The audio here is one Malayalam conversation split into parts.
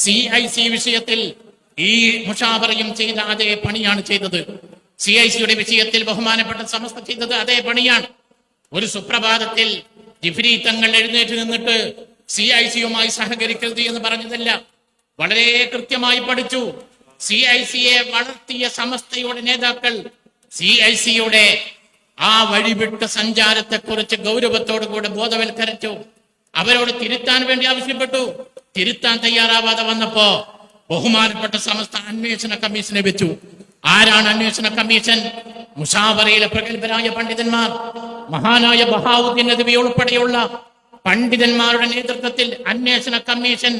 CIC വിഷയത്തിൽ ഈ മുഷാവറയും ചെയ്ത അതേ പണിയാണ് ചെയ്തത്. CICയുടെ വിഷയത്തിൽ ബഹുമാനപ്പെട്ട സമസ്ത ചെയ്തത് അതേ പണിയാണ്. ഒരു സുപ്രഭാതത്തിൽ ജിഫ്രി തങ്ങൾ എഴുന്നേറ്റ് നിന്നിട്ട് CICയുമായി സഹകരിക്കരുത് എന്ന് പറഞ്ഞതല്ല, വളരെ കൃത്യമായി പഠിച്ചു. CICയെ വളർത്തിയ സമസ്തയുടെ നേതാക്കൾ CICയുടെ ആ വഴിവിട്ട സഞ്ചാരത്തെക്കുറിച്ച് ഗൗരവത്തോടുകൂടെ ബോധവൽക്കരിച്ചു. അവരോട് തിരുത്താൻ വേണ്ടി ആവശ്യപ്പെട്ടു. തിരുത്താൻ തയ്യാറാവാതെ വന്നപ്പോ ബഹുമാനപ്പെട്ട സമസ്ത അന്വേഷണ കമ്മീഷനെ വെച്ചു. ആരാണ് അന്വേഷണ കമ്മീഷൻ? മുഷാവറയിലെ പ്രഗത്ഭരായ പണ്ഡിതന്മാർ, മഹാനായ ബഹാവുദ്ദീൻ നദ്വി ഉൾപ്പെടെയുള്ള പണ്ഡിതന്മാരുടെ നേതൃത്വത്തിൽ അന്വേഷണ കമ്മീഷൻ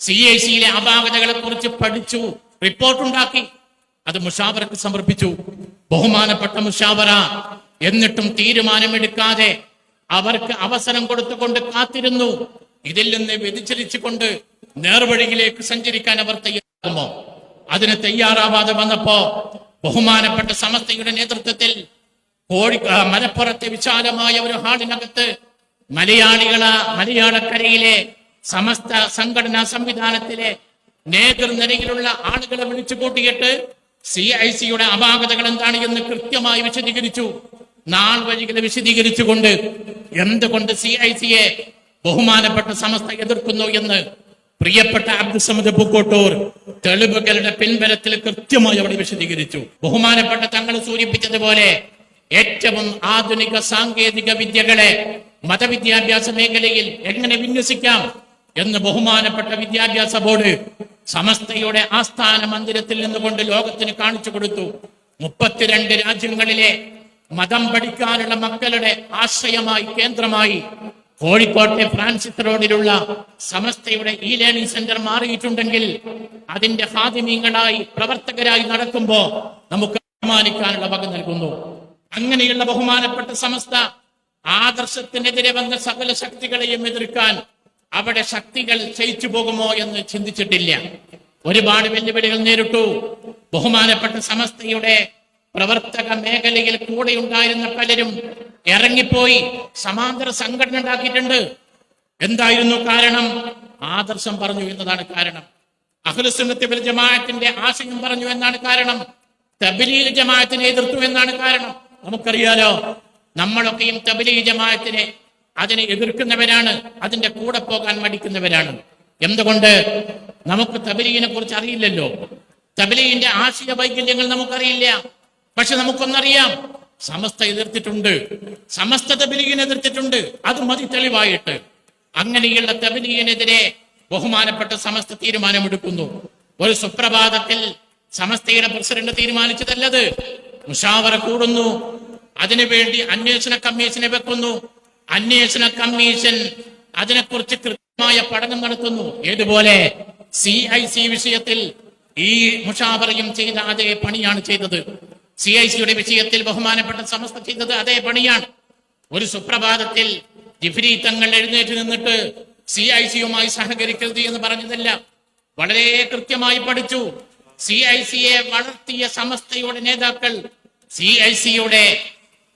CICയിലെ അപാകതകളെ കുറിച്ച് പഠിച്ചു, റിപ്പോർട്ടുണ്ടാക്കി. അത് മുഷാവറക്ക് സമർപ്പിച്ചു. ബഹുമാനപ്പെട്ട മുഷാവറ എന്നിട്ടും തീരുമാനമെടുക്കാതെ അവർക്ക് അവസരം കൊടുത്തുകൊണ്ട് കാത്തിരുന്നു. ഇതിൽ നിന്ന് വ്യതിചലിച്ചുകൊണ്ട് നേർവഴിയിലേക്ക് സഞ്ചരിക്കാൻ അവർ തയ്യാറാകുമോ? അതിന് തയ്യാറാവാതെ വന്നപ്പോ ബഹുമാനപ്പെട്ട സമസ്തയുടെ നേതൃത്വത്തിൽ മലപ്പുറത്തെ വിശാലമായ ഒരു ഹാളിനകത്ത് മലയാളക്കരയിലെ സമസ്ത സംഘടനാ സംവിധാനത്തിലെ നേതൃനിരയിലുള്ള ആളുകളെ വിളിച്ചു കൂട്ടിയിട്ട് CICയുടെ അപാകതകൾ എന്താണ് എന്ന് കൃത്യമായി വിശദീകരിച്ചു. നാൾ വഴികളെ വിശദീകരിച്ചുകൊണ്ട് എന്തുകൊണ്ട് CICയെ ബഹുമാനപ്പെട്ട സമസ്ത എതിർക്കുന്നു എന്ന് പ്രിയപ്പെട്ട അബ്ദുസമദ് പൂക്കോട്ടൂർ തെളിവുകളുടെ പിൻബലത്തിൽ കൃത്യമായി അവിടെ വിശദീകരിച്ചു. ബഹുമാനപ്പെട്ട തങ്ങൾ സൂചിപ്പിച്ചതുപോലെ ഏറ്റവും ആധുനിക സാങ്കേതിക വിദ്യകളെ മതവിദ്യാഭ്യാസ മേഖലയിൽ എങ്ങനെ വിന്യസിക്കാം എന്ന് ബഹുമാനപ്പെട്ട വിദ്യാഭ്യാസ ബോർഡ് സമസ്തയുടെ ആസ്ഥാന മന്ദിരത്തിൽ നിന്നുകൊണ്ട് ലോകത്തിന് കാണിച്ചു കൊടുത്തു. 32 രാജ്യങ്ങളിലെ മതം പഠിക്കാനുള്ള മക്കളുടെ ആശ്രയമായി, കേന്ദ്രമായി കോഴിക്കോട്ടെ ഫ്രാൻസിസ് റോഡിലുള്ള സമസ്തയുടെ ലേണിംഗ് സെന്റർ മാറിയിട്ടുണ്ടെങ്കിൽ അതിന്റെ ഹാദിമീങ്ങളായി, പ്രവർത്തകരായി നടക്കുമ്പോ നമുക്ക് അഭിമാനിക്കാനുള്ള വക നൽകുന്നു. അങ്ങനെയുള്ള ബഹുമാനപ്പെട്ട സമസ്ത ആദർശത്തിനെതിരെ വന്ന സകല ശക്തികളെയും എതിർക്കാൻ അവിടെ ശക്തികൾ ക്ഷയിച്ചു പോകുമോ എന്ന് ചിന്തിച്ചിട്ടില്ല. ഒരുപാട് വെല്ലുവിളികൾ നേരിട്ടു. ബഹുമാനപ്പെട്ട സമസ്തയുടെ പ്രവർത്തക മേഖലയിൽ കൂടെ ഉണ്ടായിരുന്ന പലരും ഇറങ്ങിപ്പോയി സമാന്തര സംഘടന ഉണ്ടാക്കിയിട്ടുണ്ട്. എന്തായിരുന്നു കാരണം? ആദർശം പറഞ്ഞു എന്നതാണ് കാരണം. അഹ്ലുസുന്നത്തി വൽ ജമാഅത്തിന്റെ ആശയം പറഞ്ഞു എന്നാണ് കാരണം. തബ്ലീഗ് ജമാഅത്തിനെ എതിർത്തു എന്നാണ് കാരണം. നമുക്കറിയാലോ, നമ്മളൊക്കെയും തബ്ലീഗ് ജമാഅത്തിനെ അതിനെ എതിർക്കുന്നവരാണ്, അതിന്റെ കൂടെ പോകാൻ മടിക്കുന്നവരാണ്. എന്തുകൊണ്ട്? നമുക്ക് തബ്ലീഗിനെ കുറിച്ച് അറിയില്ലല്ലോ. തബ്ലീഗിന്റെ ആശയ വൈകല്യങ്ങൾ നമുക്കറിയില്ല. പക്ഷെ നമുക്കൊന്നറിയാം, സമസ്ത എതിർത്തിട്ടുണ്ട്, സമസ്ത തബ്ലീഗിനെ എതിർത്തിട്ടുണ്ട്. അത് മതി തെളിവായിട്ട്. അങ്ങനെയുള്ള തബ്ലീഗിനെതിരെ ബഹുമാനപ്പെട്ട സമസ്ത തീരുമാനമെടുക്കുന്നു. ഒരു സുപ്രഭാതത്തിൽ സമസ്തയുടെ പ്രസിഡന്റ് തീരുമാനിച്ചതല്ലത്. മുഷാവറ കൂടുന്നു, അതിനുവേണ്ടി അന്വേഷണ കമ്മീഷനെ വെക്കുന്നു. അന്വേഷണ കമ്മീഷൻ അതിനെക്കുറിച്ച് കൃത്യമായ പഠനം നടത്തുന്നു. ഏതുപോലെ CIC വിഷയത്തിൽ ഈ മുഷാവറയും ചെയ്ത അതേ പണിയാണ് ചെയ്തത്. CICയുടെ വിഷയത്തിൽ ബഹുമാനപ്പെട്ട സമസ്ത ചെയ്തത് അതേ പണിയാണ്. ഒരു സുപ്രഭാതത്തിൽ ജിഫ്രി തങ്ങൾ എഴുന്നേറ്റ് നിന്നിട്ട് CICയുമായി സഹകരിക്കരുത് എന്ന് പറഞ്ഞതല്ല, വളരെ കൃത്യമായി പഠിച്ചു. CICയെ വളർത്തിയ സമസ്തയുടെ നേതാക്കൾ CICയുടെ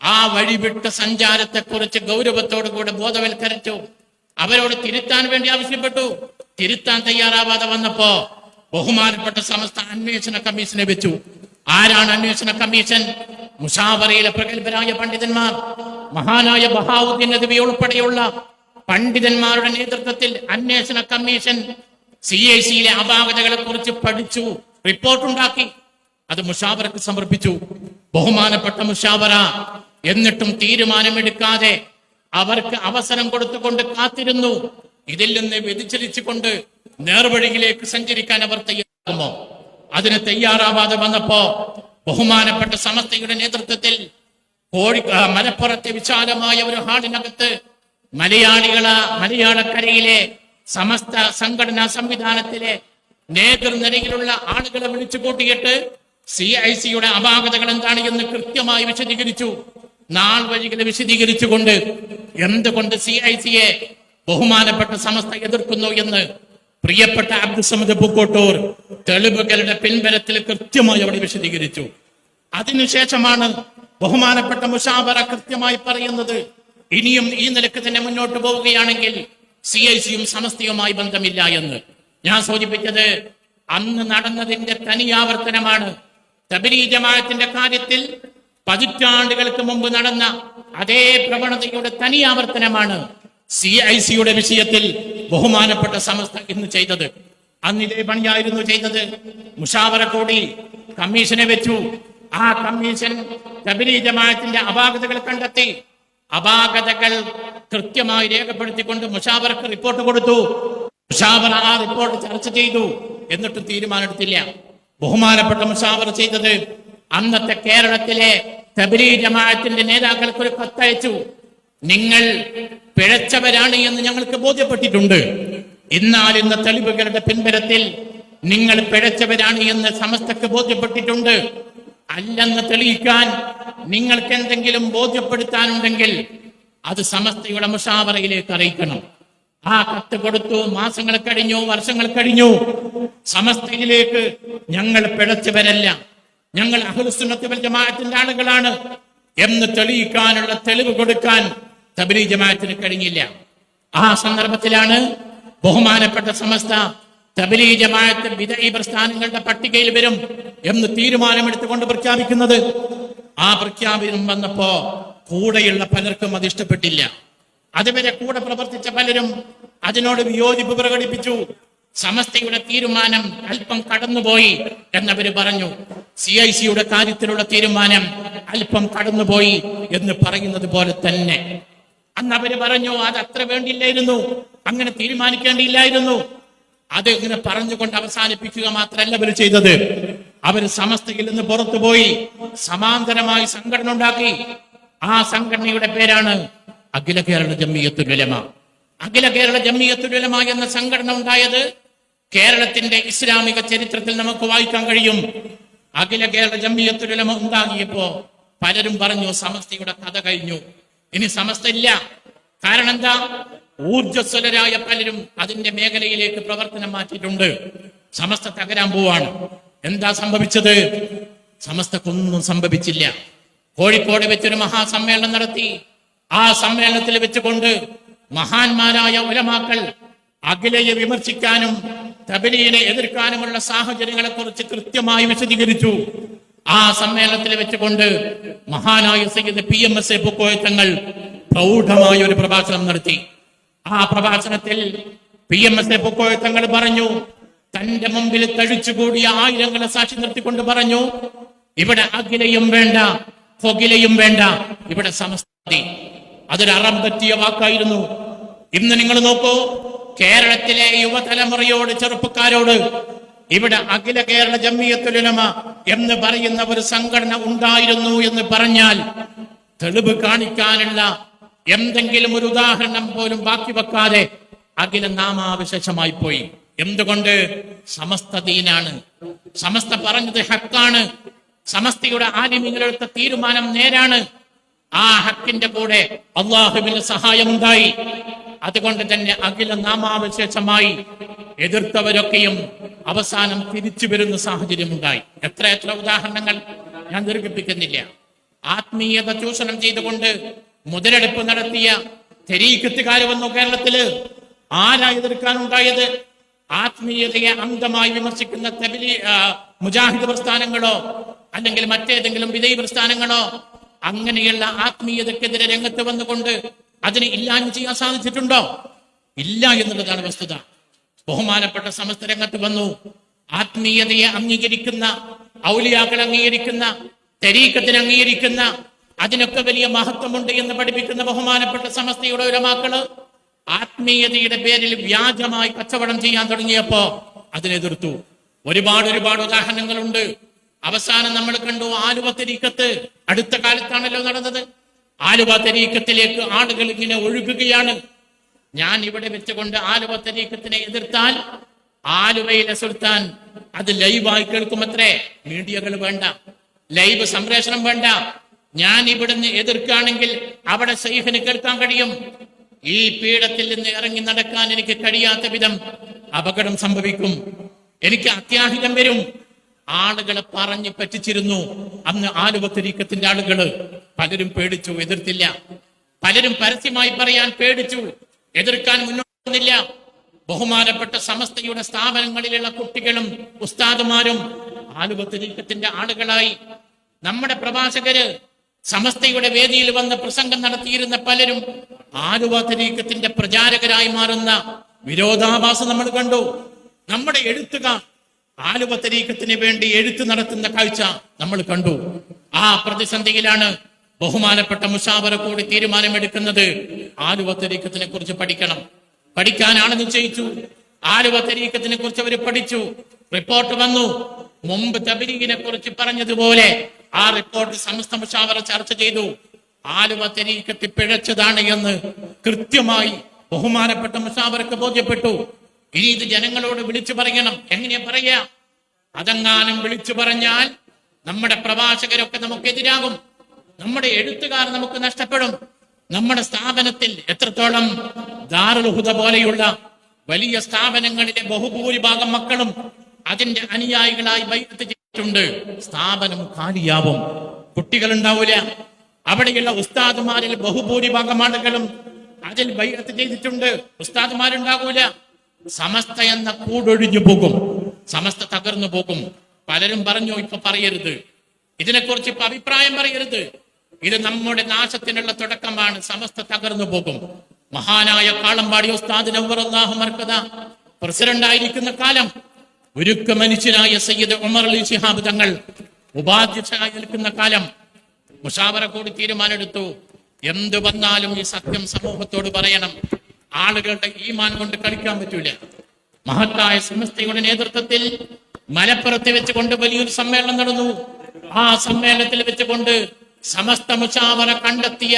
ആ വഴിവിട്ട സഞ്ചാരത്തെക്കുറിച്ച് ഗൗരവത്തോടുകൂടെ ബോധവൽക്കരിച്ചു. അവരോട് തിരുത്താൻ വേണ്ടി ആവശ്യപ്പെട്ടു. തിരുത്താൻ തയ്യാറാവാതെ വന്നപ്പോ ബഹുമാനപ്പെട്ട സമസ്ത അന്വേഷണ കമ്മീഷനെ വെച്ചു. ആരാണ് അന്വേഷണ കമ്മീഷൻ? മുഷാവറയിലെ പ്രഗത്ഭരായ പണ്ഡിതന്മാർ, മഹാനായ ബഹാവുദ്ദീൻ നദ്വി ഉൾപ്പെടെയുള്ള പണ്ഡിതന്മാരുടെ നേതൃത്വത്തിൽ അന്വേഷണ കമ്മീഷൻ CICയിലെ അപാകതകളെ കുറിച്ച് പഠിച്ചു, റിപ്പോർട്ടുണ്ടാക്കി. അത് മുഷാവറക്ക് സമർപ്പിച്ചു. ബഹുമാനപ്പെട്ട മുഷാവറ എന്നിട്ടും തീരുമാനമെടുക്കാതെ അവർക്ക് അവസരം കൊടുത്തുകൊണ്ട് കാത്തിരുന്നു. ഇതിൽ നിന്ന് വ്യതിചലിച്ചുകൊണ്ട് നേർവഴിയിലേക്ക് സഞ്ചരിക്കാൻ അവർ തയ്യാറാകുമോ? അതിന് തയ്യാറാവാതെ വന്നപ്പോ ബഹുമാനപ്പെട്ട സമസ്തയുടെ നേതൃത്വത്തിൽ മലപ്പുറത്തെ വിശാലമായ ഒരു ഹാളിനകത്ത് മലയാളക്കരയിലെ സമസ്ത സംഘടനാ സംവിധാനത്തിലെ നേതൃനിരയിലുള്ള ആളുകളെ വിളിച്ചു കൂട്ടിയിട്ട് CICയുടെ അപാകതകൾ എന്താണ് എന്ന് കൃത്യമായി വിശദീകരിച്ചു. നാൾ വഴികളെ വിശദീകരിച്ചുകൊണ്ട് എന്തുകൊണ്ട് CICയെ ബഹുമാനപ്പെട്ട സമസ്ത എതിർക്കുന്നു എന്ന് പ്രിയപ്പെട്ട അബ്ദുസമദ് പൂക്കോട്ടൂർ തെളിവുകളുടെ പിൻബലത്തിൽ കൃത്യമായി അവിടെ വിശദീകരിച്ചു. അതിനുശേഷമാണ് ബഹുമാനപ്പെട്ട മുഷാവറ കൃത്യമായി പറയുന്നത്, ഇനിയും ഈ നിലക്ക് തന്നെ മുന്നോട്ട് പോവുകയാണെങ്കിൽ CICയും സമസ്തയുമായി ബന്ധമില്ല എന്ന്. ഞാൻ സൂചിപ്പിച്ചത് അന്ന് നടന്നതിന്റെ തനിയാവർത്തനമാണ്. തബ്ലീഗ് ജമാഅത്തിന്റെ കാര്യത്തിൽ പതിറ്റാണ്ടുകൾക്ക് മുമ്പ് നടന്ന അതേ പ്രവണതയുടെ തനിയാവർത്തനമാണ് CIC-യുടെ വിഷയത്തിൽ ബഹുമാനപ്പെട്ട സമസ്ത ഇന്ന് ചെയ്തത്. അന്ന് ഇതേ പണിയായിരുന്നു ചെയ്തത്. മുഷാവറ കൂടി കമ്മീഷനെ വെച്ചു. ആ കമ്മീഷൻ തബ്ലീഗ് ജമാഅത്തിന്റെ അപാകതകൾ കണ്ടെത്തി. അപാകതകൾ കൃത്യമായി രേഖപ്പെടുത്തിക്കൊണ്ട് മുഷാവറക്ക് റിപ്പോർട്ട് കൊടുത്തു. മുഷാവറ ആ റിപ്പോർട്ട് ചർച്ച ചെയ്തു. എന്നിട്ടും തീരുമാനമെടുത്തില്ല. ബഹുമാനപ്പെട്ട മുഷാവറ ചെയ്തത് അന്നത്തെ കേരളത്തിലെ തബ്ലീഗ് ജമാഅത്തിന്റെ നേതാക്കൾക്ക് ഒരു കത്തയച്ചു. നിങ്ങൾ പിഴച്ചവരാണ് എന്ന് ഞങ്ങൾക്ക് ബോധ്യപ്പെട്ടിട്ടുണ്ട്. എന്നാൽ ഇന്ന് തെളിവുകളുടെ പിൻബലത്തിൽ നിങ്ങൾ പിഴച്ചവരാണ് എന്ന് സമസ്തക്ക് ബോധ്യപ്പെട്ടിട്ടുണ്ട്. അല്ലെന്ന് തെളിയിക്കാൻ നിങ്ങൾക്ക് എന്തെങ്കിലും ബോധ്യപ്പെടുത്താനുണ്ടെങ്കിൽ അത് സമസ്തയുടെ മുഷാവറയിലേക്ക് അറിയിക്കണം. ആ കത്ത് കൊടുത്തു. മാസങ്ങൾ കഴിഞ്ഞു, വർഷങ്ങൾ കഴിഞ്ഞു. സമസ്തയിലേക്ക് ഞങ്ങൾ പിഴച്ചവരല്ല, ഞങ്ങൾ അഹ്ലുസുന്നത്ത് വൽ ജമാഅത്തിന്റെ ആളുകളാണ് എന്ന് തെളിയിക്കാനുള്ള തെളിവ് കൊടുക്കാൻ തബ്ലീഗ് ജമാഅത്തിന് കഴിഞ്ഞില്ല. ആ സന്ദർഭത്തിലാണ് ബഹുമാനപ്പെട്ട സമസ്ത തബ്ലീഗ് ജമാഅത്ത് ബിദ്അഈ പ്രസ്ഥാനങ്ങളുടെ പട്ടികയിൽ വരും എന്ന് തീരുമാനമെടുത്തുകൊണ്ട് പ്രഖ്യാപിക്കുന്നത്. ആ പ്രഖ്യാപനം വന്നപ്പോ കൂടെയുള്ള പലർക്കും അത് ഇഷ്ടപ്പെട്ടില്ല. അതുവരെ കൂടെ പ്രവർത്തിച്ച പലരും അതിനോട് വിയോജിപ്പ് പ്രകടിപ്പിച്ചു. സമസ്തയുടെ തീരുമാനം അല്പം കടന്നുപോയി എന്നവര് പറഞ്ഞു. CIC-യുടെ കാര്യത്തിലുള്ള തീരുമാനം അല്പം കടന്നുപോയി എന്ന് പറയുന്നത് പോലെ തന്നെ അന്ന് അവര് പറഞ്ഞു അത് അത്ര വേണ്ടിയില്ലായിരുന്നു, അങ്ങനെ തീരുമാനിക്കേണ്ടിയില്ലായിരുന്നു. അത് ഇങ്ങനെ പറഞ്ഞുകൊണ്ട് അവസാനിപ്പിക്കുക മാത്രമല്ല അവർ ചെയ്തത്. അവർ സമസ്തയിൽ നിന്ന് പുറത്തുപോയി സമാന്തരമായി സംഘടന ഉണ്ടാക്കി. ആ സംഘടനയുടെ പേരാണ് അഖില കേരള ജംഇയ്യത്തുൽ ഉലമ. അഖില കേരള ജംഇയ്യത്തുൽ ഉലമ എന്ന സംഘടന ഉണ്ടായത് കേരളത്തിന്റെ ഇസ്ലാമിക ചരിത്രത്തിൽ നമുക്ക് വായിക്കാൻ കഴിയും. അഖില കേരള ജംഇയ്യത്തുൽ ഉലമ ഉണ്ടാകിയപ്പോ പലരും പറഞ്ഞു സമസ്തയുടെ കഥ കഴിഞ്ഞു, ഇനി സമസ്ത ഇല്ല. കാരണം എന്താ? ഊർജ്ജസ്വലരായ പലരും അതിന്റെ മേഖലയിലേക്ക് പ്രവർത്തനം മാറ്റിയിട്ടുണ്ട്. സമസ്ത തകരാൻ പോവാണ്. എന്താ സംഭവിച്ചത്? സമസ്തക്കൊന്നും സംഭവിച്ചില്ല. കോഴിക്കോട് വെച്ചൊരു മഹാസമ്മേളനം നടത്തി. ആ സമ്മേളനത്തിൽ വെച്ചുകൊണ്ട് മഹാന്മാരായ ഉലമാക്കൾ അഖിലയെ വിമർശിക്കാനും തബ്ലീഗിനെ എതിർക്കാനുമുള്ള സാഹചര്യങ്ങളെ കുറിച്ച് കൃത്യമായി വിശദീകരിച്ചു. ആ സമ്മേളനത്തിൽ വെച്ചുകൊണ്ട് മഹാനായ സയ്യിദ് PMSA പൂക്കോയ തങ്ങൾ പ്രൗഢമായ ഒരു പ്രഭാഷണം നടത്തി. ആ പ്രഭാഷണത്തിൽ PMSA പൂക്കോയ തങ്ങൾ പറഞ്ഞു, തന്റെ മുമ്പിൽ തഴിച്ചുകൂടിയ ആയിരങ്ങളെ സാക്ഷി നിർത്തിക്കൊണ്ട് പറഞ്ഞു, ഇവിടെ അഖിലയും വേണ്ട, ഫൊഗിലയും വേണ്ട, ഇവിടെ സമസ്ത. അതൊരു അറം പറ്റിയ വാക്കായിരുന്നു. ഇന്ന് നിങ്ങൾ നോക്കൂ, കേരളത്തിലെ യുവതലമുറയോട്, ചെറുപ്പക്കാരോട് ഇവിടെ അഖില കേരള ജംഇയ്യത്തുൽ ഉലമ എന്ന് പറയുന്ന ഒരു സംഘടന ഉണ്ടായിരുന്നു എന്ന് പറഞ്ഞാൽ തെളിവ് കാണിക്കാനുള്ള എന്തെങ്കിലും ഒരു ഉദാഹരണം പോലും ബാക്കി വെക്കാതെ അഖില നാമാവിശേഷമായി പോയി. എന്തുകൊണ്ട്? സമസ്ത ദീനാണ്, സമസ്ത പറഞ്ഞത് ഹക്കാണ്, സമസ്തയുടെ ആലിമീങ്ങളെടുത്ത തീരുമാനം നേരാണ്. ആ ഹക്കിന്റെ കൂടെ അള്ളാഹുവിന്റെ സഹായമുണ്ടായി. അതുകൊണ്ട് തന്നെ അഖില നാമാവിശേഷമായി എതിർത്തവരൊക്കെയും അവസാനം തിരിച്ചു വരുന്ന സാഹചര്യമുണ്ടായി. എത്ര ഉദാഹരണങ്ങൾ, ഞാൻ ദീർഘിപ്പിക്കുന്നില്ല. ആത്മീയത ചൂഷണം ചെയ്തുകൊണ്ട് മുതലെടുപ്പ് നടത്തിയ തെരീക്കത്തുകാർ വന്നു കേരളത്തില്. ആരാ എതിർക്കാനുണ്ടായത്? ആത്മീയതയെ അന്ധമായി വിമർശിക്കുന്ന മുജാഹിദ് പ്രസ്ഥാനങ്ങളോ അല്ലെങ്കിൽ മറ്റേതെങ്കിലും വിദഈ പ്രസ്ഥാനങ്ങളോ അങ്ങനെയുള്ള ആത്മീയതക്കെതിരെ രംഗത്ത് വന്നുകൊണ്ട് അതിനെ ഇല്ലായ്മ ചെയ്യാൻ സാധിച്ചിട്ടുണ്ടോ? ഇല്ല എന്നുള്ളതാണ് വസ്തുത. ബഹുമാനപ്പെട്ട സമസ്ത രംഗത്ത് വന്നു. ആത്മീയതയെ അംഗീകരിക്കുന്ന, ഔലിയാക്കൾ അംഗീകരിക്കുന്ന, തരീഖത്തിനെ അംഗീകരിക്കുന്ന, അതിനൊക്കെ വലിയ മഹത്വമുണ്ട് എന്ന് പഠിപ്പിക്കുന്ന ബഹുമാനപ്പെട്ട സമസ്തയുടെ ഉലമാക്കള് ആത്മീയതയുടെ പേരിൽ വ്യാജമായി കച്ചവടം ചെയ്യാൻ തുടങ്ങിയപ്പോ അതിനെതിർത്തു. ഒരുപാട് ഉദാഹരണങ്ങളുണ്ട്. അവസാനം നമ്മൾ കണ്ടു ആലുവ തരീഖത്ത്. അടുത്ത കാലത്താണല്ലോ നടന്നത്. ആലുവ തരീഖത്തിലേക്ക് ആളുകൾ ഇങ്ങനെ ഒഴുകുകയാണ്. ഞാൻ ഇവിടെ വെച്ചുകൊണ്ട് ആലുവ തരീഖത്തിനെ എതിർത്താൽ ആലുവയിലെ സുൽത്താൻ അത് ലൈവായി കേൾക്കുമത്രേ. മീഡിയകൾ വേണ്ട, ലൈവ് സംപ്രേഷണം വേണ്ട. ഞാൻ ഇവിടുന്ന് എതിർക്കുകയാണെങ്കിൽ അവിടെ ശൈഖിന് കേൾക്കാൻ കഴിയും. ഈ പീഠത്തിൽ നിന്ന് ഇറങ്ങി നടക്കാൻ എനിക്ക് കഴിയാത്ത വിധം അപകടം സംഭവിക്കും, എനിക്ക് അത്യാഹിതം വരും. ആളുകളെ പറഞ്ഞ് പറ്റിച്ചിരുന്നു അന്ന് ആലുവ തരീഖത്തിന്റെ ആളുകള്. പലരും പേടിച്ചു, എതിർത്തില്ല. പലരും പരസ്യമായി പറയാൻ പേടിച്ചു, എതിർക്കാൻ മുന്നോട്ട് വന്നില്ല. ബഹുമാനപ്പെട്ട സമസ്തയുടെ സ്ഥാപനങ്ങളിലുള്ള കുട്ടികളും ഉസ്താദുമാരും ആലുവ തരീഖത്തിന്റെ ആളുകളായി. നമ്മുടെ പ്രഭാഷകര് സമസ്തയുടെ വേദിയിൽ വന്ന് പ്രസംഗം നടത്തിയിരുന്ന പലരും ആലുവ തരീഖത്തിന്റെ പ്രചാരകരായി മാറുന്ന വിരോധാഭാസം നമ്മൾ കണ്ടു. നമ്മുടെ എഴുത്തുകാർ ആലുവ തരീഖത്തിന് വേണ്ടി എഴുത്ത് നടത്തുന്ന കാഴ്ച നമ്മൾ കണ്ടു. ആ പ്രതിസന്ധിയിലാണ് ബഹുമാനപ്പെട്ട മുശാവറ കൂടി തീരുമാനമെടുക്കുന്നത്. ആലുവ തരീഖത്തിനെ കുറിച്ച് പഠിക്കാനാണ് നിശ്ചയിച്ചു. ആലുവ തരീഖത്തിനെ കുറിച്ച് അവർ പഠിച്ചു. റിപ്പോർട്ട് വന്നു. മുമ്പ് തബ്ലീഗിനെ കുറിച്ച് പറഞ്ഞതുപോലെ ആ റിപ്പോർട്ട് സമസ്ത മുശാവറ ചർച്ച ചെയ്തു. ആലുവ തരീഖത്ത് പിഴച്ചതാണ് എന്ന് കൃത്യമായി ബഹുമാനപ്പെട്ട മുശാവറക്ക് ബോധ്യപ്പെട്ടു. ഇനി ഇത് ജനങ്ങളോട് വിളിച്ചു പറയണം. എങ്ങനെയാ പറയാ? അതെങ്ങാനും വിളിച്ചു പറഞ്ഞാൽ നമ്മുടെ പ്രഭാഷകരൊക്കെ നമുക്കെതിരാകും, നമ്മുടെ എഴുത്തുകാർ നമുക്ക് നഷ്ടപ്പെടും. നമ്മുടെ സ്ഥാപനത്തിൽ എത്രത്തോളം ദാറുൽ ഹുദ പോലെയുള്ള വലിയ സ്ഥാപനങ്ങളിലെ ബഹുഭൂരിഭാഗം മക്കളും അതിന്റെ അനുയായികളായി ബൈഅത്ത് ചെയ്തിട്ടുണ്ട്. സ്ഥാപനം കാലിയാവും, കുട്ടികൾ ഉണ്ടാവൂല. അവിടെയുള്ള ഉസ്താദുമാരിൽ ബഹുഭൂരിഭാഗം ആളുകളും അതിൽ ബൈഅത്ത് ചെയ്തിട്ടുണ്ട്. ഉസ്താദുമാരുണ്ടാകൂല. സമസ്ത എന്ന കൂടൊഴിഞ്ഞു പോകും, സമസ്ത തകർന്നു പോകും. പലരും പറഞ്ഞു, ഇപ്പൊ പറയരുത്, ഇതിനെക്കുറിച്ച് ഇപ്പൊ അഭിപ്രായം പറയരുത്, ഇത് നമ്മുടെ നാശത്തിനുള്ള തുടക്കമാണ്, സമസ്ത തകർന്നു പോകും. മഹാനായ കാളമ്പാടി ഉസ്താദ് നവ്വറല്ലാഹു മർക്കദ പ്രസിഡന്റ് ആയിരിക്കുന്ന കാലം, ഉരുക്ക മനുഷ്യനായ സയ്യിദ് ഉമർ അലി ശിഹാബ് തങ്ങൾ ഉപാധ്യക്ഷനായി നിൽക്കുന്ന കാലം, മുശാവറ കൂടി തീരുമാനമെടുത്തു, എന്ത് വന്നാലും ഈ സത്യം സമൂഹത്തോട് പറയണം. ആളുകളുടെ ഈമാൻ കൊണ്ട് കളിക്കാൻ പറ്റൂല. മഹത്തായ സമസ്തയുടെ നേതൃത്വത്തിൽ മലപ്പുറത്ത് വെച്ചുകൊണ്ട് വലിയൊരു സമ്മേളനം നടന്നു. ആ സമ്മേളനത്തിൽ വെച്ചുകൊണ്ട് സമസ്ത മുശാവറ കണ്ടെത്തിയ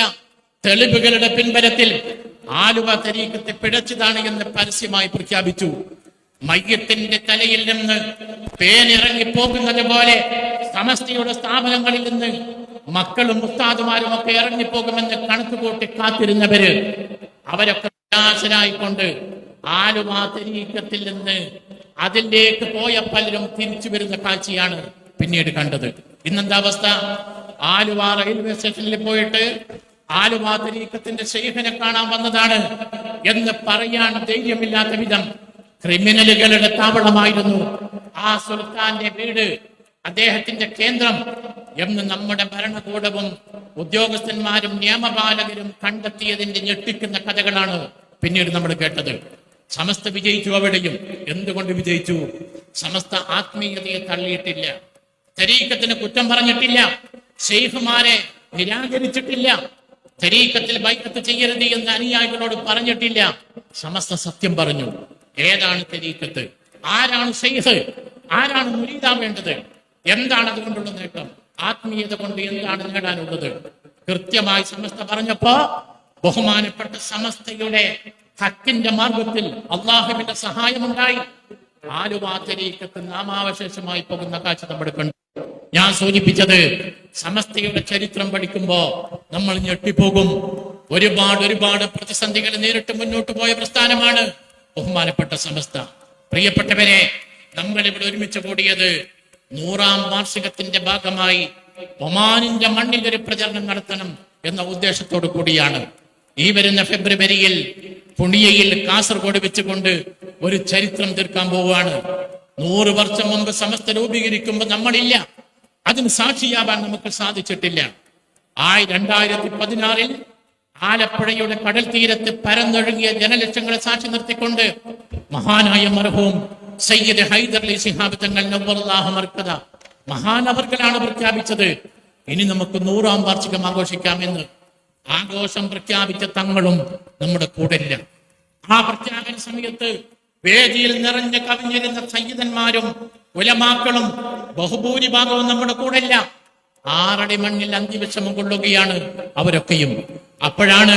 തെളിവുകളുടെ പിൻബലത്തിൽ ആലുവ തരീഖത്ത് പിഴച്ചതാണ് എന്ന് പരസ്യമായി പ്രഖ്യാപിച്ചു. മയ്യത്തിന്റെ തലയിൽ നിന്ന് പേനിറങ്ങി പോകുന്നത് പോലെ സമസ്തയുടെ സ്ഥാപനങ്ങളിൽ നിന്ന് മക്കളും ഉസ്താദുമാരും ഒക്കെ ഇറങ്ങിപ്പോകുമെന്ന് കണക്കുകൂട്ടി കാത്തിരുന്നവര് അവരൊക്കെ നിരാശരായിക്കൊണ്ട് ആലുവ തരീഖത്തിൽ നിന്ന് അതിലേക്ക് പോയ പലരും തിരിച്ചു വരുന്ന കാഴ്ചയാണ് പിന്നീട് കണ്ടത്. ഇന്നെന്താ അവസ്ഥ? ആലുവ റെയിൽവേ സ്റ്റേഷനിൽ പോയിട്ട് ആലുവ തരീഖത്തിന്റെ ശൈഖിനെ കാണാൻ വന്നതാണ് എന്ന് പറയാൻ ധൈര്യമില്ലാത്ത വിധം ക്രിമിനലുകളുടെ താവളമായിരുന്നു ആ സുൽത്താന്റെ വീട്, അദ്ദേഹത്തിന്റെ കേന്ദ്രം എന്ന് നമ്മുടെ ഭരണകൂടവും ഉദ്യോഗസ്ഥന്മാരും നിയമപാലകരും കണ്ടെത്തിയതിന്റെ ഞെട്ടിക്കുന്ന കഥകളാണ് പിന്നീട് നമ്മൾ കേട്ടത്. സമസ്ത വിജയിച്ചു. അവിടെയും എന്തുകൊണ്ട് വിജയിച്ചു? സമസ്ത ആത്മീയതയെ തള്ളിയിട്ടില്ല, തരീഖത്തിന് കുറ്റം പറഞ്ഞിട്ടില്ല, ശൈഖുമാരെ നിരാകരിച്ചിട്ടില്ല, തരീഖത്തിൽ ബൈഅത്ത് ചെയ്യരുത് എന്ന് അനുയായികളോട് പറഞ്ഞിട്ടില്ല. സമസ്ത സത്യം പറഞ്ഞു. ഏതാണ് തരീഖത്ത്? ആരാണ് ശൈഖ്? ആരാണ് മുരീദാവേണ്ടത്? എന്താണ് അതുകൊണ്ടുള്ള നേട്ടം? ആത്മീയത കൊണ്ട് എന്താണ് നേടാനുള്ളത്? കൃത്യമായി സമസ്ത പറഞ്ഞപ്പോ ബഹുമാനപ്പെട്ട സമസ്തയുടെ ഹക്കിന്റെ മാർഗത്തിൽ അള്ളാഹുവിന്റെ സഹായമുണ്ടായി. ആലുവ തരീഖത്ത് നാമാവശേഷമായി പോകുന്ന കാഴ്ച നമ്മൾ കണ്ടു. ഞാൻ സൂചിപ്പിച്ചത്, സമസ്തയുടെ ചരിത്രം പഠിക്കുമ്പോ നമ്മൾ ഞെട്ടിപ്പോകും. ഒരുപാട് പ്രതിസന്ധികൾ നേരിട്ട് മുന്നോട്ട് പോയ പ്രസ്ഥാനമാണ് ബഹുമാനപ്പെട്ട സമസ്ത. പ്രിയപ്പെട്ടവരെ, നമ്മൾ ഇവിടെ ഒരുമിച്ച് കൂടിയത് 100ാം വാർഷികത്തിന്റെ ഭാഗമായി ഒമാനിന്റെ മണ്ണിൽ ഒരു പ്രചരണം നടത്തണം എന്ന ഉദ്ദേശത്തോടു കൂടിയാണ്. ഈ വരുന്ന ഫെബ്രുവരിയിൽ പുണിയയിൽ കാസർഗോഡ് വെച്ചുകൊണ്ട് ഒരു ചരിത്രം തീർക്കാൻ പോവുകയാണ്. 100 വർഷം മുമ്പ് സമസ്ത രൂപീകരിക്കുമ്പോൾ നമ്മളില്ല, അതിന് സാക്ഷിയാവാൻ നമുക്ക് സാധിച്ചിട്ടില്ല. 2016 ആലപ്പുഴയുടെ കടൽ തീരത്ത് പരന്നൊഴുകിയ ജനലക്ഷങ്ങളെ സാക്ഷി നിർത്തിക്കൊണ്ട് മഹാനായ മർഹൂം സയ്യിദ് ഹൈദർ അലി ശിഹാബ് തങ്ങൾ നവ്വറല്ലാഹു മർക്കദ മഹാനവർകളാണ് പ്രഖ്യാപിച്ചത്, ഇനി നമുക്ക് 100ാം വാർഷികം ആഘോഷിക്കാമെന്ന്. ആഘോഷം പ്രഖ്യാപിച്ച തങ്ങളും നമ്മുടെ കൂടെ ഇല്ല. ആ പ്രഖ്യാപന സമയത്ത് വേദിയിൽ നിറഞ്ഞു കവിഞ്ഞിരുന്ന സയ്യിദന്മാരും ഉലമാക്കളും ബഹുഭൂരിഭാഗവും നമ്മുടെ കൂടെ ഇല്ല. 6 അടി മണ്ണിൽ അന്തിവിഷമം കൊള്ളുകയാണ് അവരൊക്കെയും. അപ്പോഴാണ്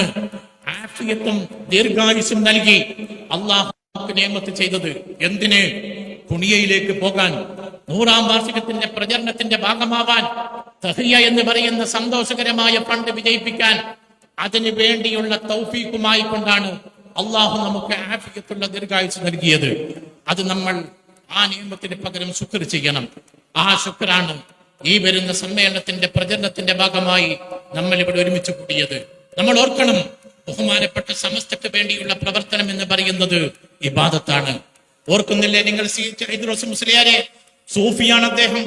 ആഫിയത്തും ദീർഘായുസ്സും നൽകി അള്ളാഹു നിയമത്ത് ചെയ്തത്. എന്തിന്? പുണിയയിലേക്ക് പോകാൻ, 100ാം വാർഷികത്തിന്റെ പ്രചരണത്തിന്റെ ഭാഗമാവാൻ, തഹിയ എന്ന് പറയുന്ന സന്തോഷകരമായ ഫണ്ട് വിജയിപ്പിക്കാൻ. അതിനു വേണ്ടിയുള്ള തൗഫീഖുമായി കൊണ്ടാണ് അള്ളാഹു നമുക്ക് ആഫിയത്തുള്ള ദീർഘായുസ് നൽകിയത്. അത് നമ്മൾ ആ നിയമത്തിന് പകരം ശുക്ർ ചെയ്യണം. ആ ശുക്രാണ് ഈ വരുന്ന സമ്മേളനത്തിന്റെ പ്രചരണത്തിന്റെ ഭാഗമായി നമ്മൾ ഇവിടെ ഒരുമിച്ച് കൂടിയത്. നമ്മൾ ഓർക്കണം, ബഹുമാനപ്പെട്ട സമസ്തക്ക് വേണ്ടിയുള്ള പ്രവർത്തനം എന്ന് പറയുന്നത് ഇബാദത്താണ്. ഓർക്കുന്നില്ലേ നിങ്ങൾ ഇദ്രീസ് മുസ്ലിയാരെ? സൂഫിയാണ് അദ്ദേഹം,